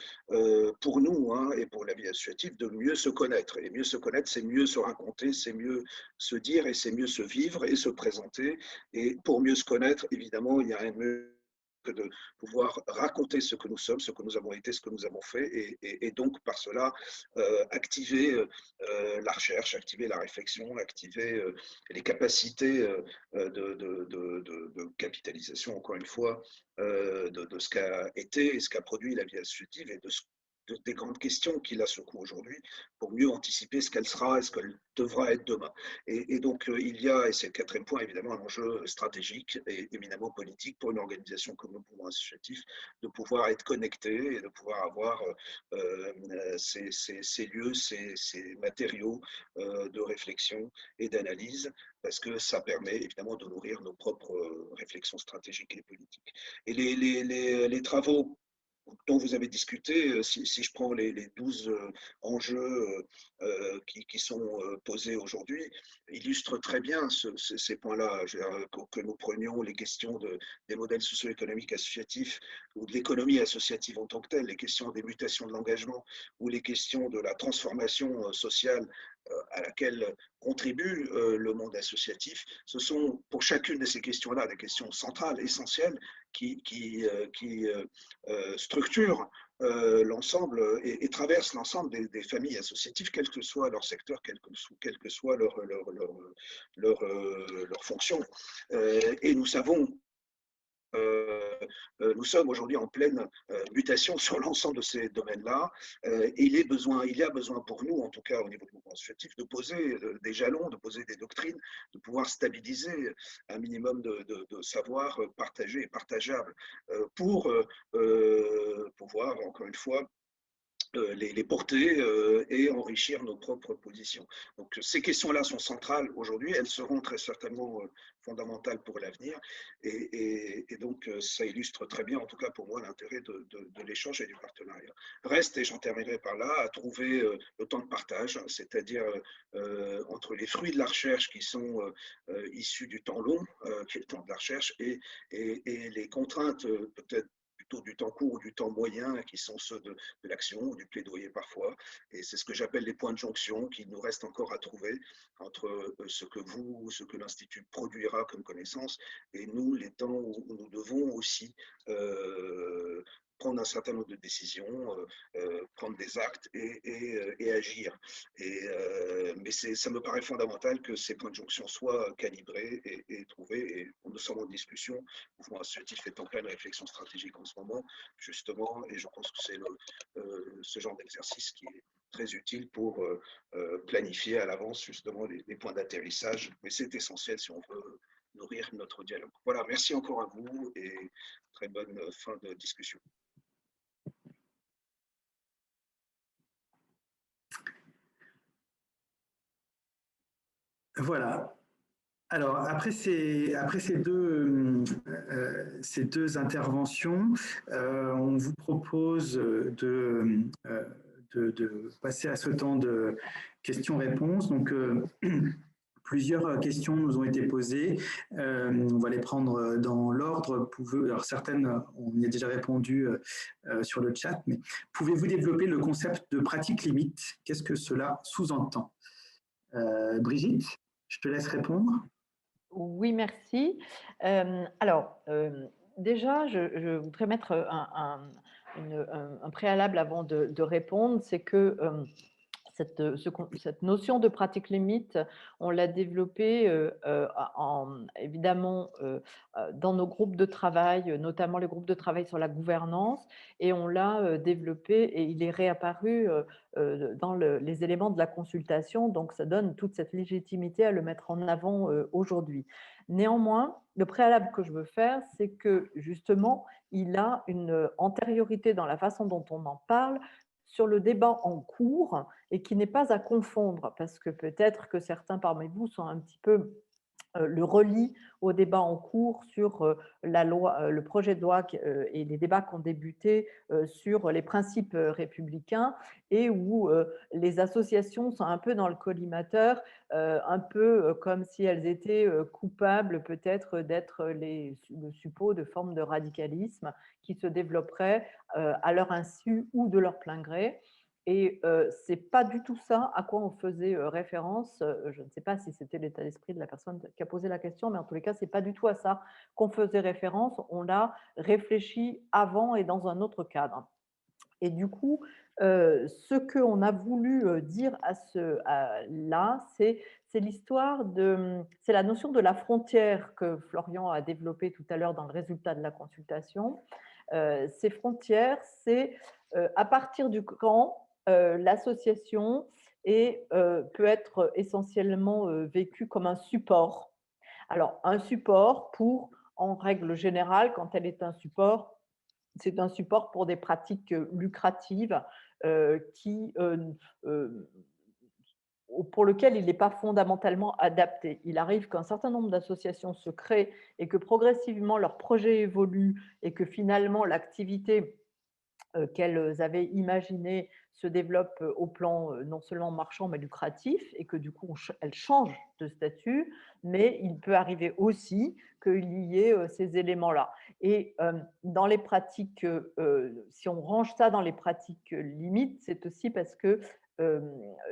F: pour nous et pour la vie associative de mieux se connaître. Et mieux se connaître, c'est mieux se raconter, c'est mieux se dire et c'est mieux se vivre et se présenter. Et pour mieux se connaître, évidemment, il y a un mieux que de pouvoir raconter ce que nous sommes, ce que nous avons été, ce que nous avons fait, et donc par cela activer la recherche, activer la réflexion, activer les capacités de capitalisation, encore une fois, de ce qu'a été et ce qu'a produit la vie associative et des grandes questions qui la secouent aujourd'hui pour mieux anticiper ce qu'elle sera et ce qu'elle devra être demain. Et donc, il y a, et c'est le quatrième point, évidemment, un enjeu stratégique et éminemment politique pour une organisation comme le mouvement associatif, de pouvoir être connecté et de pouvoir avoir ces lieux, ces matériaux de réflexion et d'analyse, parce que ça permet évidemment de nourrir nos propres réflexions stratégiques et politiques. Et les travaux dont vous avez discuté, si je prends les 12 enjeux qui sont posés aujourd'hui, illustrent très bien ces points-là, que nous prenions les questions des modèles socio-économiques associatifs ou de l'économie associative en tant que telle, les questions des mutations de l'engagement ou les questions de la transformation sociale à laquelle contribue le monde associatif. Ce sont pour chacune de ces questions-là des questions centrales, essentielles, qui structurent l'ensemble et traversent l'ensemble des familles associatives, quel que soit leur secteur, quelle que soit leur fonction. Et nous savons nous sommes aujourd'hui en pleine mutation sur l'ensemble de ces domaines-là. Et il y a besoin pour nous, en tout cas au niveau du mouvement associatif, de poser des jalons, de poser des doctrines, de pouvoir stabiliser un minimum de savoir partagé et partageable pour pouvoir, encore une fois, les porter et enrichir nos propres positions. Donc ces questions-là sont centrales aujourd'hui, elles seront très certainement fondamentales pour l'avenir, et donc ça illustre très bien, en tout cas pour moi, l'intérêt de l'échange et du partenariat. Reste, et j'en terminerai par là, à trouver le temps de partage, c'est-à-dire entre les fruits de la recherche qui sont issus du temps long, qui est le temps de la recherche, et les contraintes peut-être plutôt du temps court ou du temps moyen, qui sont ceux de l'action, du plaidoyer parfois. Et c'est ce que j'appelle les points de jonction qu'il nous reste encore à trouver entre ce que l'Institut produira comme connaissance et nous, les temps où nous devons aussi prendre un certain nombre de décisions, prendre des actes et agir. Mais ça me paraît fondamental que ces points de jonction soient calibrés et trouvés. Et nous sommes en discussion. Le mouvement associatif est en pleine réflexion stratégique en ce moment, justement, et je pense que c'est ce genre d'exercice qui est très utile pour planifier à l'avance justement les points d'atterrissage. Mais c'est essentiel si on veut nourrir notre dialogue. Voilà, merci encore à vous et très bonne fin de discussion.
A: Voilà. Alors, après ces deux interventions, on vous propose de passer à ce temps de questions-réponses. Donc, plusieurs questions nous ont été posées. On va les prendre dans l'ordre. Alors, certaines, on y a déjà répondu sur le chat, mais pouvez-vous développer le concept de pratique limite? Qu'est-ce que cela sous-entend? Brigitte, je te laisse répondre.
B: Oui, merci. Déjà, je voudrais mettre un préalable avant de répondre, c'est que cette notion de pratique limite, on l'a développée évidemment dans nos groupes de travail, notamment les groupes de travail sur la gouvernance, et on l'a développé et il est réapparu dans les éléments de la consultation, donc ça donne toute cette légitimité à le mettre en avant aujourd'hui. Néanmoins, le préalable que je veux faire, c'est que justement, il a une antériorité dans la façon dont on en parle sur le débat en cours et qui n'est pas à confondre, parce que peut-être que certains parmi vous sont un petit peu le relie au débat en cours sur la loi, le projet de loi et les débats qui ont débuté sur les principes républicains, et où les associations sont un peu dans le collimateur, un peu comme si elles étaient coupables peut-être d'être le suppôt de formes de radicalisme qui se développeraient à leur insu ou de leur plein gré. Et ce n'est pas du tout ça à quoi on faisait référence. Je ne sais pas si c'était l'état d'esprit de la personne qui a posé la question, mais en tous les cas, ce n'est pas du tout à ça qu'on faisait référence. On l'a réfléchi avant et dans un autre cadre. Et du coup, ce qu'on a voulu dire là, c'est l'histoire c'est la notion de la frontière que Florian a développée tout à l'heure dans le résultat de la consultation. Ces frontières, c'est à partir du quand l'association peut être essentiellement vécue comme un support. Alors, un support en règle générale, quand elle est un support, c'est un support pour des pratiques lucratives pour lequel il n'est pas fondamentalement adapté. Il arrive qu'un certain nombre d'associations se créent et que progressivement leur projet évolue et que finalement l'activité qu'elles avaient imaginé se développe au plan non seulement marchand mais lucratif, et que du coup elles changent de statut, mais il peut arriver aussi qu'il y ait ces éléments-là. Et dans les pratiques, si on range ça dans les pratiques limites, c'est aussi parce que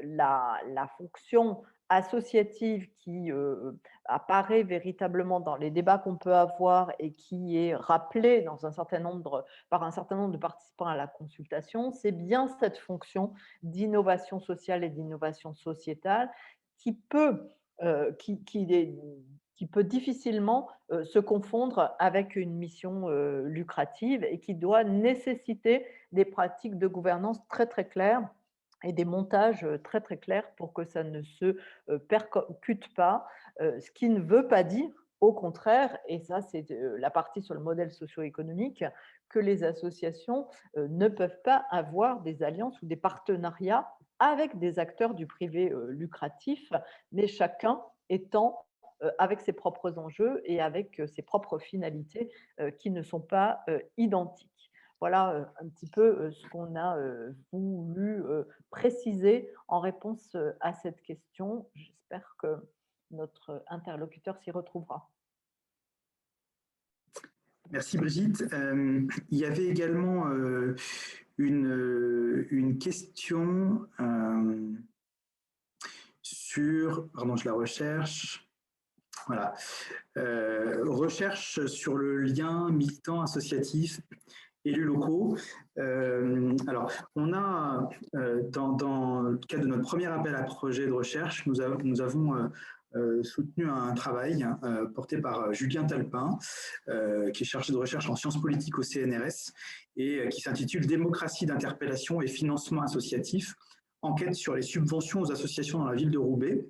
B: la fonction associative qui apparaît véritablement dans les débats qu'on peut avoir et qui est rappelée par un certain nombre de participants à la consultation, c'est bien cette fonction d'innovation sociale et d'innovation sociétale qui peut difficilement se confondre avec une mission lucrative, et qui doit nécessiter des pratiques de gouvernance très très claires et des montages très très clairs pour que ça ne se percute pas, ce qui ne veut pas dire, au contraire, et ça c'est la partie sur le modèle socio-économique, que les associations ne peuvent pas avoir des alliances ou des partenariats avec des acteurs du privé lucratif, mais chacun étant avec ses propres enjeux et avec ses propres finalités qui ne sont pas identiques. Voilà un petit peu ce qu'on a voulu préciser en réponse à cette question. J'espère que notre interlocuteur s'y retrouvera.
A: Merci Brigitte. Il y avait également une question sur, pardon, je la recherche. Voilà. Recherche sur le lien militant associatif, élus locaux. Alors, on a, dans le cadre de notre premier appel à projet de recherche, nous avons soutenu un travail porté par Julien Talpin, qui est chargé de recherche en sciences politiques au CNRS, et qui s'intitule « Démocratie d'interpellation et financement associatif, enquête sur les subventions aux associations dans la ville de Roubaix ».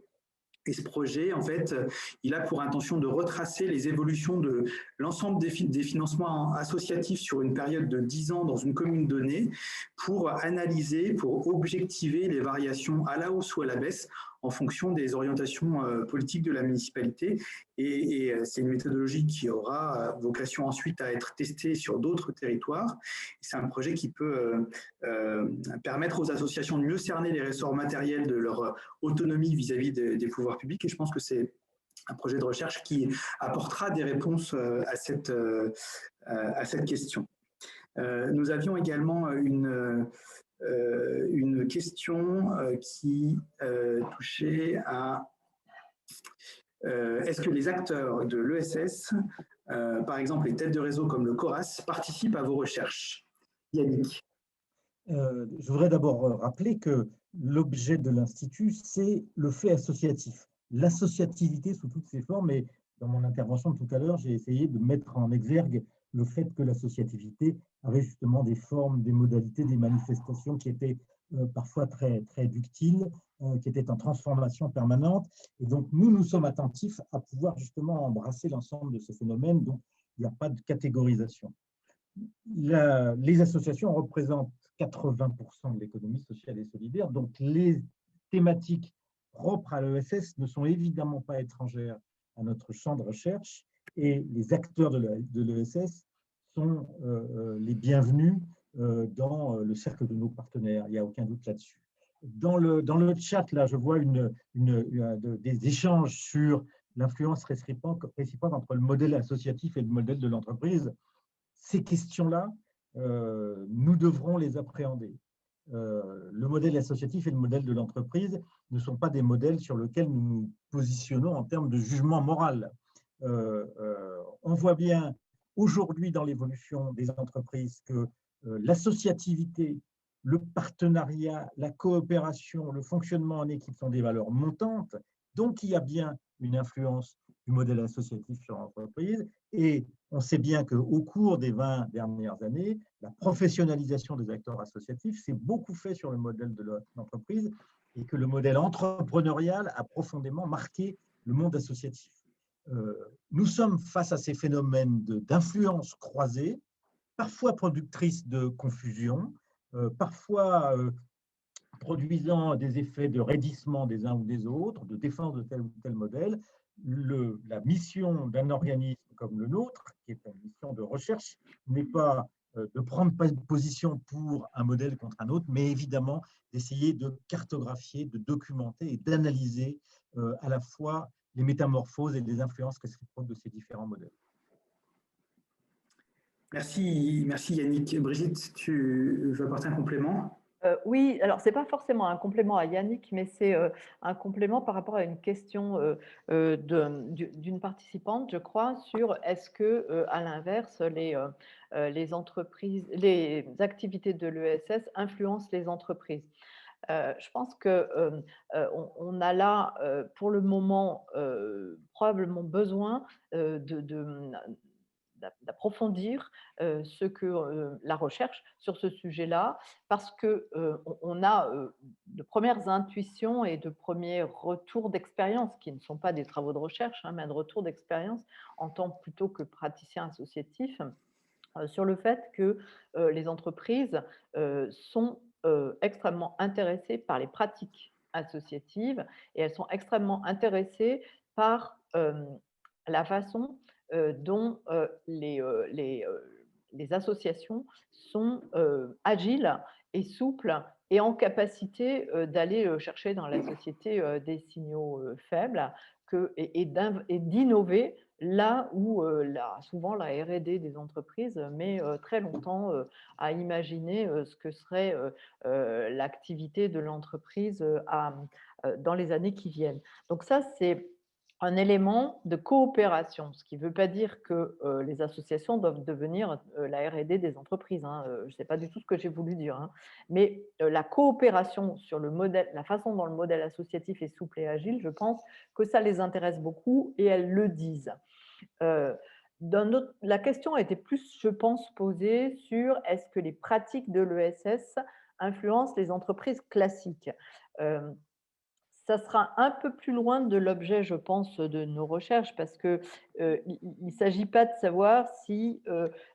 A: Et ce projet, en fait, il a pour intention de retracer les évolutions de l'ensemble des financements associatifs sur une période de 10 ans dans une commune donnée, pour analyser, pour objectiver les variations à la hausse ou à la baisse en fonction des orientations politiques de la municipalité. Et c'est une méthodologie qui aura vocation ensuite à être testée sur d'autres territoires. C'est un projet qui peut permettre aux associations de mieux cerner les ressorts matériels de leur autonomie vis-à-vis des pouvoirs publics. Et je pense que c'est un projet de recherche qui apportera des réponses à cette question. Nous avions également une question qui touchait à est-ce que les acteurs de l'ESS, par exemple les têtes de réseau comme le CORAS, participent à vos recherches? Yannick.
C: Je voudrais d'abord rappeler que l'objet de l'Institut, c'est le fait associatif, l'associativité sous toutes ses formes. Et dans mon intervention de tout à l'heure, j'ai essayé de mettre en exergue le fait que l'associativité avait justement des formes, des modalités, des manifestations qui étaient parfois très, très ductiles, qui étaient en transformation permanente. Et donc, nous sommes attentifs à pouvoir justement embrasser l'ensemble de ces phénomènes. Donc, il n'y a pas de catégorisation. Les associations représentent 80% de l'économie sociale et solidaire. Donc, les thématiques propres à l'ESS ne sont évidemment pas étrangères à notre champ de recherche et les acteurs de l'ESS sont les bienvenus dans le cercle de nos partenaires, il n'y a aucun doute là-dessus. Dans le chat, là, je vois des échanges sur l'influence réciproque entre le modèle associatif et le modèle de l'entreprise. Ces questions-là, nous devrons les appréhender. Le modèle associatif et le modèle de l'entreprise ne sont pas des modèles sur lesquels nous nous positionnons en termes de jugement moral. On voit bien aujourd'hui dans l'évolution des entreprises que l'associativité, le partenariat, la coopération, le fonctionnement en équipe sont des valeurs montantes, donc il y a bien une influence du modèle associatif sur l'entreprise, et on sait bien qu'au cours des 20 dernières années, la professionnalisation des acteurs associatifs s'est beaucoup fait sur le modèle de l'entreprise et que le modèle entrepreneurial a profondément marqué le monde associatif. Nous sommes face à ces phénomènes d'influence croisée, parfois productrices de confusion, parfois produisant des effets de raidissement des uns ou des autres, de défense de tel ou tel modèle. La mission d'un organisme comme le nôtre, qui est une mission de recherche, n'est pas de prendre position pour un modèle contre un autre, mais évidemment d'essayer de cartographier, de documenter et d'analyser à la fois les métamorphoses et les influences réciproques de ces différents modèles.
A: Merci Yannick. Brigitte, tu veux apporter un complément ?
B: Oui, alors ce n'est pas forcément un complément à Yannick, mais c'est un complément par rapport à une question d'une participante, je crois, sur est-ce que, à l'inverse, les entreprises, les activités de l'ESS influencent les entreprises. Je pense qu'on a là, pour le moment, probablement besoin d'approfondir ce que la recherche sur ce sujet-là, parce qu'on a de premières intuitions et de premiers retours d'expérience, qui ne sont pas des travaux de recherche, mais de retours d'expérience en tant plutôt que praticien associatif, sur le fait que les entreprises sont extrêmement intéressées par les pratiques associatives et elles sont extrêmement intéressées par la façon dont les associations sont agiles et souples et en capacité d'aller chercher dans la société des signaux faibles et d'innover là où souvent la R&D des entreprises met très longtemps à imaginer ce que serait l'activité de l'entreprise dans les années qui viennent. Donc ça, c'est un élément de coopération, ce qui ne veut pas dire que les associations doivent devenir la R&D des entreprises. Je ne sais pas du tout ce que j'ai voulu dire. Mais la coopération sur le modèle, la façon dont le modèle associatif est souple et agile, je pense que ça les intéresse beaucoup et elles le disent. La question a été plus, je pense, posée sur est-ce que les pratiques de l'ESS influencent les entreprises classiques. Ça sera un peu plus loin de l'objet, je pense, de nos recherches, parce qu'il ne s'agit pas de savoir si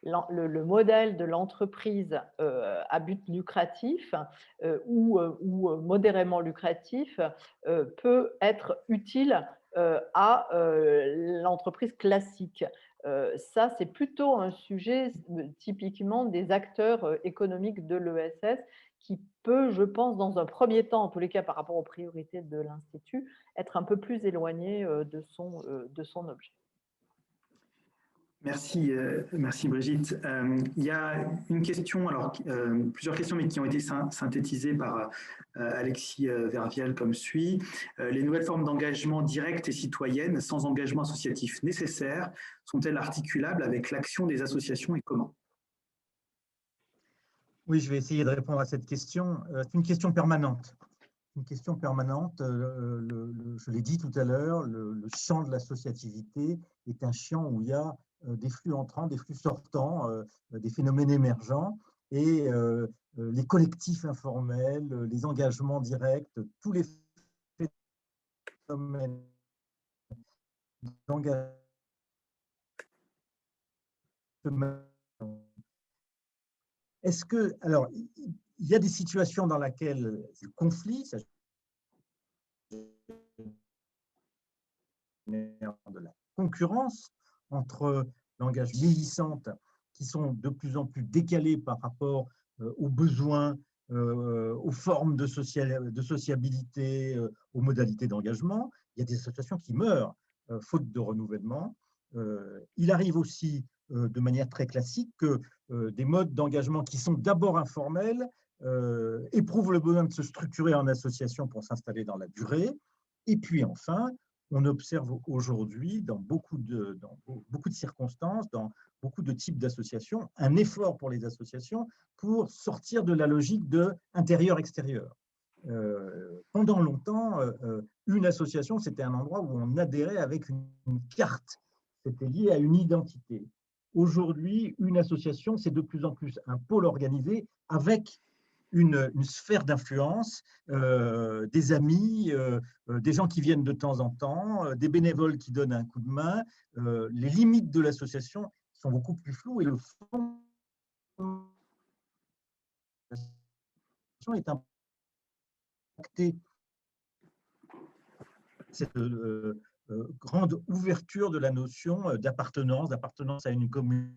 B: le modèle de l'entreprise à but lucratif ou modérément lucratif peut être utile à l'entreprise classique. Ça, c'est plutôt un sujet typiquement des acteurs économiques de l'ESS qui peut, je pense, dans un premier temps, en tous les cas par rapport aux priorités de l'Institut, être un peu plus éloigné de son objet.
A: Merci Brigitte. Il y a une question, alors plusieurs questions, mais qui ont été synthétisées par Alexis Verviel comme suit. Les nouvelles formes d'engagement direct et citoyenne sans engagement associatif nécessaire sont-elles articulables avec l'action des associations et comment ?
C: Oui, je vais essayer de répondre à cette question. C'est une question permanente. Une question permanente. Je l'ai dit tout à l'heure, le champ de l'associativité est un champ où il y a des flux entrants, des flux sortants, des phénomènes émergents et les collectifs informels, les engagements directs, tous les phénomènes d'engagement. Est-ce que, alors, il y a des situations dans lesquelles le conflit, de la concurrence entre langages militantes qui sont de plus en plus décalés par rapport aux besoins, aux formes de sociabilité, aux modalités d'engagement. Il y a des associations qui meurent faute de renouvellement. Il arrive aussi de manière très classique que des modes d'engagement qui sont d'abord informels éprouvent le besoin de se structurer en association pour s'installer dans la durée. Et puis enfin, on observe aujourd'hui dans beaucoup de circonstances, dans beaucoup de types d'associations, un effort pour les associations pour sortir de la logique de intérieur-extérieur. Pendant longtemps, une association, c'était un endroit où on adhérait avec une carte, c'était lié à une identité. Aujourd'hui, une association, c'est de plus en plus un pôle organisé avec une sphère d'influence, des amis, des gens qui viennent de temps en temps, des bénévoles qui donnent un coup de main. Les limites de l'association sont beaucoup plus floues et le fond de l'association est impacté. Cette grande ouverture de la notion d'appartenance à une commune.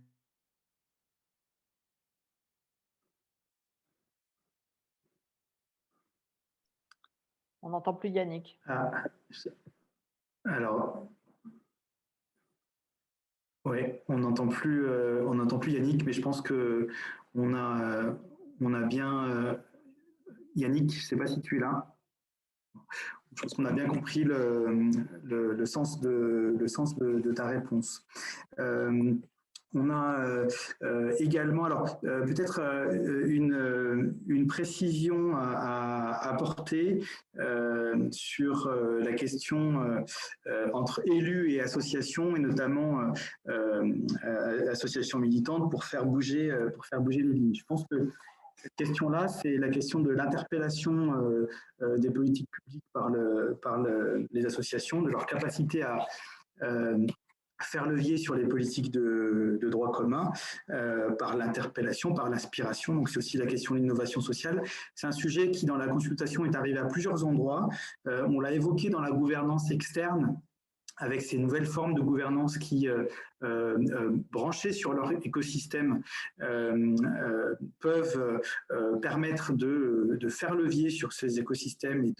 B: On n'entend plus Yannick.
A: Alors, oui, on n'entend plus Yannick, mais je pense que on a bien Yannick. Je ne sais pas si tu es là. Je pense qu'on a bien compris le sens de ta réponse. On a également, alors peut-être une précision à apporter sur la question entre élus et associations, et notamment associations militantes pour faire bouger les lignes. Je pense que cette question-là, c'est la question de l'interpellation des politiques publiques par les associations, de leur capacité à faire levier sur les politiques de droit commun par l'interpellation, par l'inspiration. Donc c'est aussi la question de l'innovation sociale. C'est un sujet qui, dans la consultation, est arrivé à plusieurs endroits. On l'a évoqué dans la gouvernance externe, avec ces nouvelles formes de gouvernance qui, branchées sur leur écosystème, peuvent permettre de faire levier sur ces écosystèmes et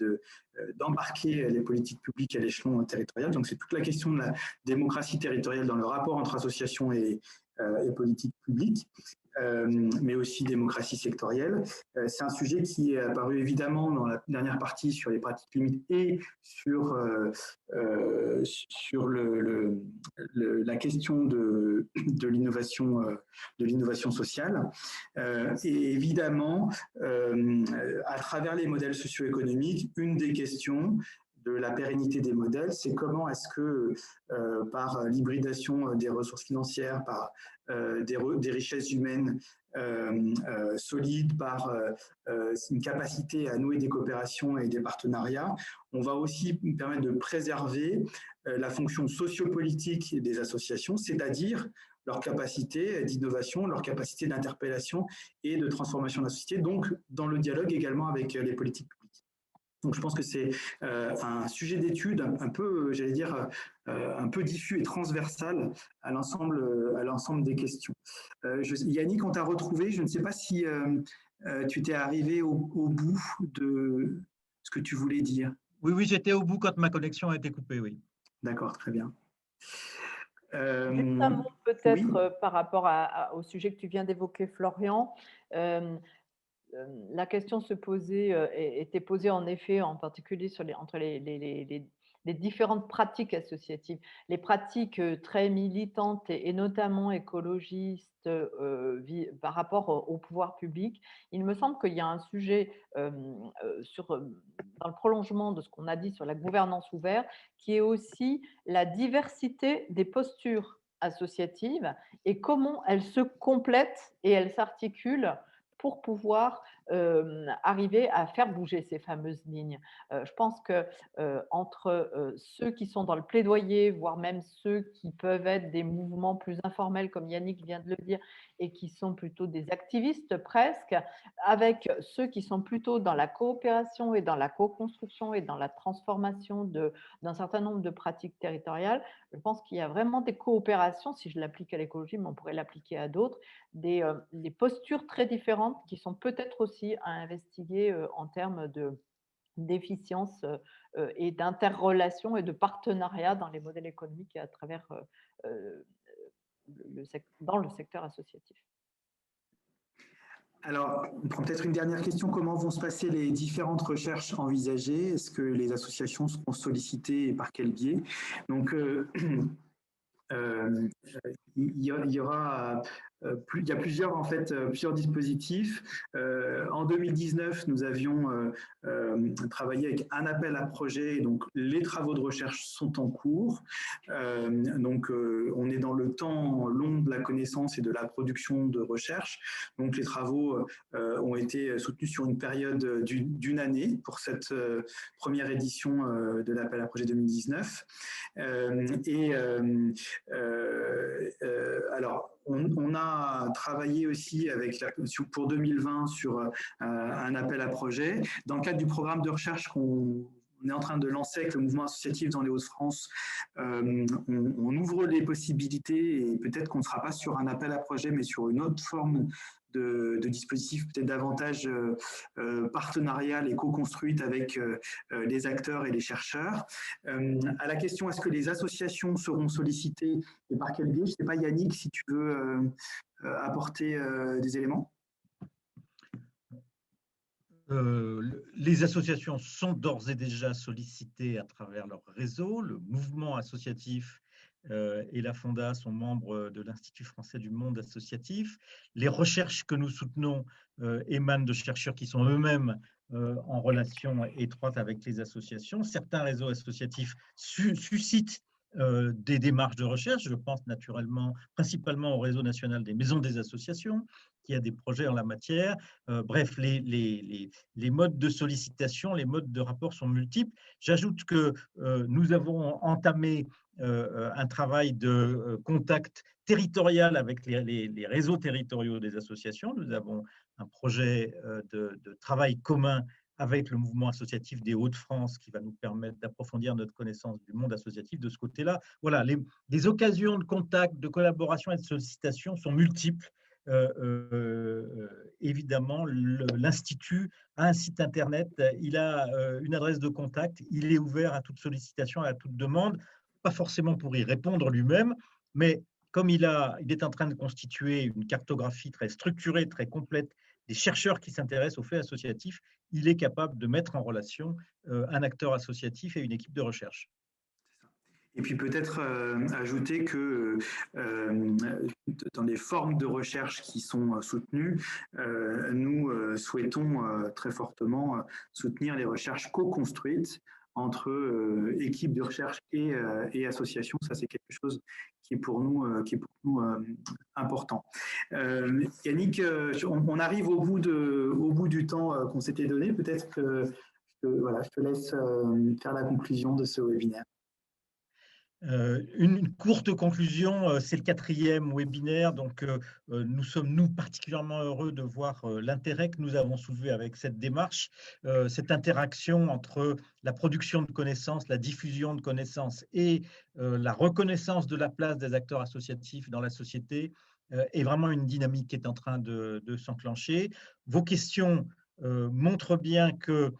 A: d'embarquer les politiques publiques à l'échelon territorial. Donc c'est toute la question de la démocratie territoriale dans le rapport entre associations et politiques publiques. Mais aussi démocratie sectorielle. C'est un sujet qui est apparu évidemment dans la dernière partie sur les pratiques limites et sur la question de l'innovation sociale. Et évidemment, à travers les modèles socio-économiques, une des questions de la pérennité des modèles, c'est comment est-ce que par l'hybridation des ressources financières, par des richesses humaines solides, par une capacité à nouer des coopérations et des partenariats, on va aussi permettre de préserver la fonction sociopolitique des associations, c'est-à-dire leur capacité d'innovation, leur capacité d'interpellation et de transformation de la société, donc dans le dialogue également avec les politiques publiques. Donc je pense que c'est un sujet d'étude un peu, j'allais dire, un peu diffus et transversal à l'ensemble des questions. Yannick, on t'a retrouvé. Je ne sais pas si tu t'es arrivé au bout de ce que tu voulais dire.
C: Oui, j'étais au bout quand ma connexion a été coupée, oui.
A: D'accord, très bien.
B: Juste un mot peut-être par rapport au sujet que tu viens d'évoquer, Florian. La question était posée en effet, en particulier entre les différentes pratiques associatives. Les pratiques très militantes et notamment écologistes par rapport au pouvoir public. Il me semble qu'il y a un sujet dans le prolongement de ce qu'on a dit sur la gouvernance ouverte, qui est aussi la diversité des postures associatives et comment elles se complètent et elles s'articulent pour pouvoir arriver à faire bouger ces fameuses lignes. Je pense que entre ceux qui sont dans le plaidoyer, voire même ceux qui peuvent être des mouvements plus informels, comme Yannick vient de le dire, et qui sont plutôt des activistes presque, avec ceux qui sont plutôt dans la coopération et dans la co-construction et dans la transformation d'un certain nombre de pratiques territoriales, je pense qu'il y a vraiment des coopérations, si je l'applique à l'écologie, mais on pourrait l'appliquer à d'autres, des postures très différentes qui sont peut-être aussi à investiguer en termes d'efficience et d'interrelation et de partenariat dans les modèles économiques et à travers dans le secteur associatif.
A: Alors, on prend peut-être une dernière question. Comment vont se passer les différentes recherches envisagées? Est-ce que les associations seront sollicitées et par quel biais? Donc, il y aura il y a plusieurs dispositifs. En 2019, nous avions travaillé avec un appel à projet, donc les travaux de recherche sont en cours. Donc, on est dans le temps long de la connaissance et de la production de recherche. Donc, les travaux ont été soutenus sur une période d'une année pour cette première édition de l'appel à projet 2019. Alors, on a travaillé aussi pour 2020 sur un appel à projet. Dans le cadre du programme de recherche qu'on est en train de lancer avec le mouvement associatif dans les Hauts-de-France, on ouvre les possibilités et peut-être qu'on ne sera pas sur un appel à projet, mais sur une autre forme de dispositif peut-être davantage partenariale et co-construite avec les acteurs et les chercheurs. À la question, est-ce que les associations seront sollicitées et par quel biais? Je ne sais pas, Yannick, si tu veux apporter des éléments.
C: Les associations sont d'ores et déjà sollicitées à travers leur réseau. Le mouvement associatif et la Fonda sont membres de l'Institut français du monde associatif. Les recherches que nous soutenons émanent de chercheurs qui sont eux-mêmes en relation étroite avec les associations. Certains réseaux associatifs suscitent des démarches de recherche. Je pense naturellement, principalement au réseau national des maisons des associations, qui a des projets en la matière. Bref, les modes de sollicitation, les modes de rapport sont multiples. J'ajoute que nous avons entamé un travail de contact territorial avec les réseaux territoriaux des associations. Nous avons un projet de travail commun avec le mouvement associatif des Hauts-de-France qui va nous permettre d'approfondir notre connaissance du monde associatif de ce côté-là. Voilà, les occasions de contact, de collaboration et de sollicitation sont multiples. Évidemment, l'Institut a un site internet, il a une adresse de contact, il est ouvert à toute sollicitation et à toute demande, pas forcément pour y répondre lui-même, mais comme il est en train de constituer une cartographie très structurée, très complète des chercheurs qui s'intéressent aux faits associatifs, il est capable de mettre en relation un acteur associatif et une équipe de recherche.
A: Et puis peut-être ajouter que dans les formes de recherche qui sont soutenues, nous souhaitons très fortement soutenir les recherches co-construites entre équipes de recherche et associations. Ça, c'est quelque chose qui est pour nous important. Yannick, on arrive au bout du temps qu'on s'était donné. Peut-être que voilà, je te laisse faire la conclusion de ce webinaire.
C: Une courte conclusion, c'est le 4e webinaire, donc nous sommes particulièrement heureux de voir l'intérêt que nous avons soulevé avec cette démarche, cette interaction entre la production de connaissances, la diffusion de connaissances et la reconnaissance de la place des acteurs associatifs dans la société est vraiment une dynamique qui est en train de s'enclencher. Vos questions montrent bien que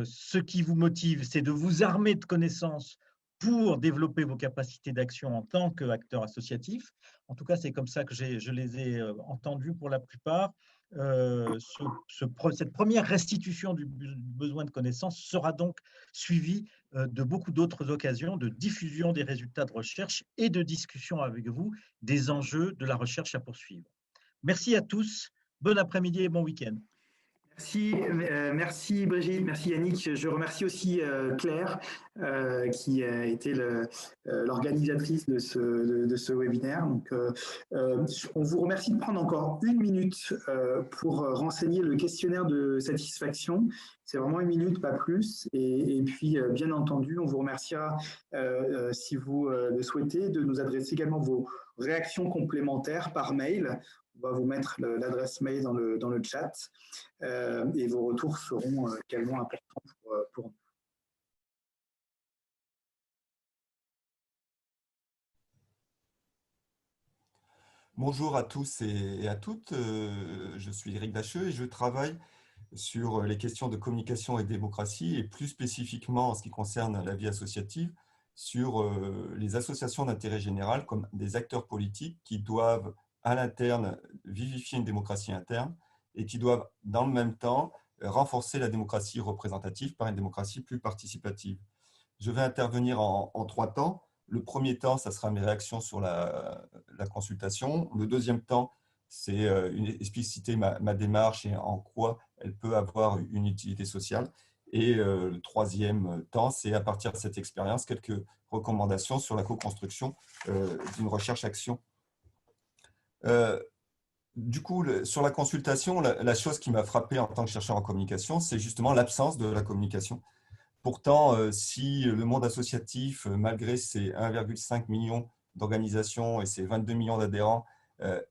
C: ce qui vous motive, c'est de vous armer de connaissances pour développer vos capacités d'action en tant qu'acteur associatif. En tout cas, c'est comme ça que je les ai entendus pour la plupart. Cette première restitution du besoin de connaissances sera donc suivie de beaucoup d'autres occasions de diffusion des résultats de recherche et de discussion avec vous des enjeux de la recherche à poursuivre. Merci à tous, bon après-midi et bon week-end.
A: Merci Brigitte, merci Yannick. Je remercie aussi Claire qui a été l'organisatrice de ce webinaire. Donc, on vous remercie de prendre encore 1 minute pour renseigner le questionnaire de satisfaction. C'est vraiment 1 minute, pas plus. Et puis, bien entendu, on vous remerciera, si vous le souhaitez, de nous adresser également vos réactions complémentaires par mail. On va vous mettre l'adresse mail dans le chat. Et vos retours seront également importants pour nous.
G: Bonjour à tous et à toutes, je suis Éric Dacheux et je travaille sur les questions de communication et démocratie et plus spécifiquement en ce qui concerne la vie associative, sur les associations d'intérêt général comme des acteurs politiques qui doivent à l'interne vivifier une démocratie interne et qui doivent dans le même temps renforcer la démocratie représentative par une démocratie plus participative. Je vais intervenir en 3 temps. Le premier temps, ça sera mes réactions sur la consultation. Le deuxième temps, c'est expliciter ma démarche et en quoi elle peut avoir une utilité sociale. Et le troisième temps, c'est à partir de cette expérience, quelques recommandations sur la co-construction d'une recherche-action. Du coup, sur la consultation, la chose qui m'a frappé en tant que chercheur en communication, c'est justement l'absence de la communication. Pourtant, si le monde associatif, malgré ses 1,5 million d'organisations et ses 22 millions d'adhérents,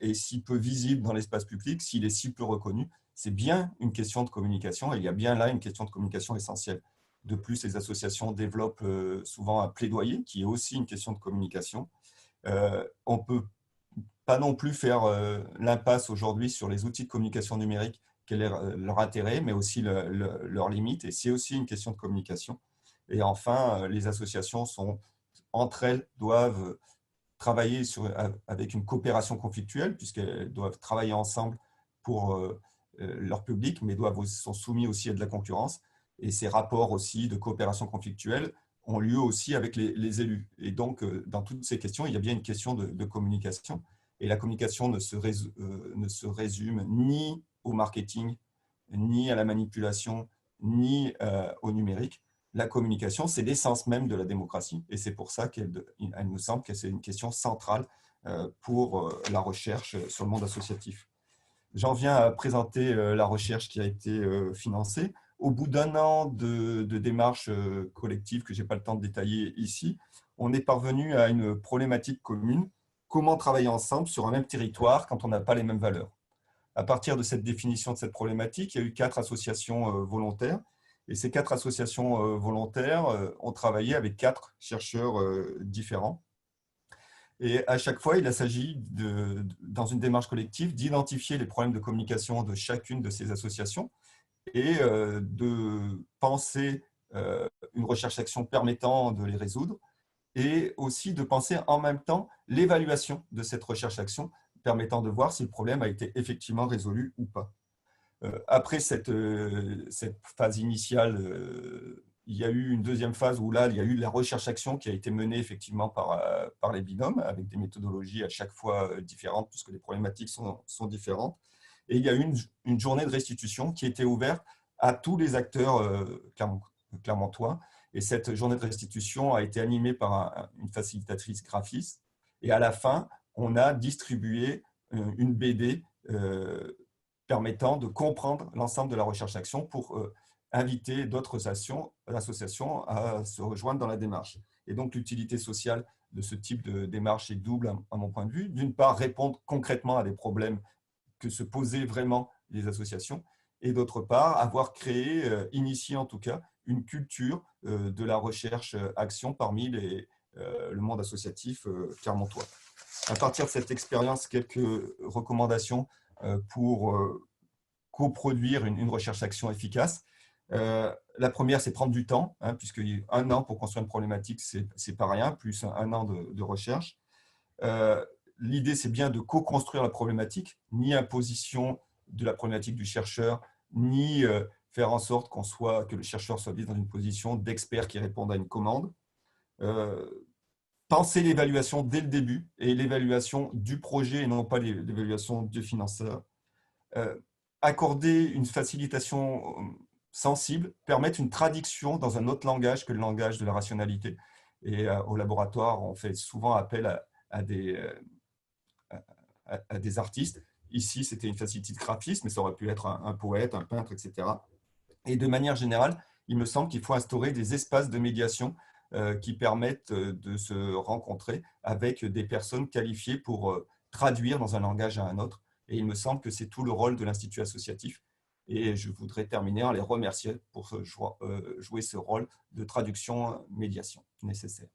G: est si peu visible dans l'espace public, s'il est si peu reconnu, c'est bien une question de communication et il y a bien là une question de communication essentielle. De plus, les associations développent souvent un plaidoyer qui est aussi une question de communication. On ne peut pas non plus faire l'impasse aujourd'hui sur les outils de communication numérique, quel est leur intérêt, mais aussi leurs limites. Et c'est aussi une question de communication. Et enfin, les associations entre elles doivent travailler avec une coopération conflictuelle, puisqu'elles doivent travailler ensemble pour leur public, mais sont soumis aussi à de la concurrence. Et ces rapports aussi de coopération conflictuelle ont lieu aussi avec les élus. Et donc, dans toutes ces questions, il y a bien une question de communication. Et la communication ne se résume ni au marketing, ni à la manipulation, ni au numérique. La communication, c'est l'essence même de la démocratie. Et c'est pour ça qu'elle nous semble que c'est une question centrale pour la recherche sur le monde associatif. J'en viens à présenter la recherche qui a été financée. Au bout d'1 an de démarche collective que je n'ai pas le temps de détailler ici, on est parvenu à une problématique commune. Comment travailler ensemble sur un même territoire quand on n'a pas les mêmes valeurs? À partir de cette définition de cette problématique, il y a eu 4 associations volontaires. Et ces 4 associations volontaires ont travaillé avec 4 chercheurs différents. Et à chaque fois, il s'agit, dans une démarche collective, d'identifier les problèmes de communication de chacune de ces associations et de penser une recherche-action permettant de les résoudre et aussi de penser en même temps l'évaluation de cette recherche-action permettant de voir si le problème a été effectivement résolu ou pas. Après cette phase initiale, il y a eu une deuxième phase où là, il y a eu la recherche-action qui a été menée effectivement par les binômes avec des méthodologies à chaque fois différentes puisque les problématiques sont différentes. Et il y a eu une journée de restitution qui a été ouverte à tous les acteurs clermontois. Et cette journée de restitution a été animée par une facilitatrice graphiste. Et à la fin, on a distribué une BD permettant de comprendre l'ensemble de la recherche-action pour inviter d'autres associations à se rejoindre dans la démarche. Et donc, l'utilité sociale de ce type de démarche est double à mon point de vue. D'une part, répondre concrètement à des problèmes que se posaient vraiment les associations, et d'autre part, avoir créé, initié en tout cas, une culture de la recherche-action parmi le monde associatif clermontois. À partir de cette expérience, quelques recommandations pour coproduire une recherche-action efficace. La première, c'est prendre du temps, puisque 1 an pour construire une problématique, c'est pas rien, plus 1 an de recherche. L'idée, c'est bien de co-construire la problématique, ni imposition de la problématique du chercheur, ni faire en sorte que le chercheur soit mis dans une position d'expert qui réponde à une commande. Penser l'évaluation dès le début et l'évaluation du projet et non pas l'évaluation du financeur. accorder une facilitation sensible, permettre une traduction dans un autre langage que le langage de la rationalité. Et au laboratoire, on fait souvent appel à des artistes. Ici, c'était une facilité de graphisme, mais ça aurait pu être un poète, un peintre, etc. Et de manière générale, il me semble qu'il faut instaurer des espaces de médiation qui permettent de se rencontrer avec des personnes qualifiées pour traduire dans un langage à un autre. Et il me semble que c'est tout le rôle de l'Institut associatif. Et je voudrais terminer en les remerciant pour jouer ce rôle de traduction-médiation nécessaire.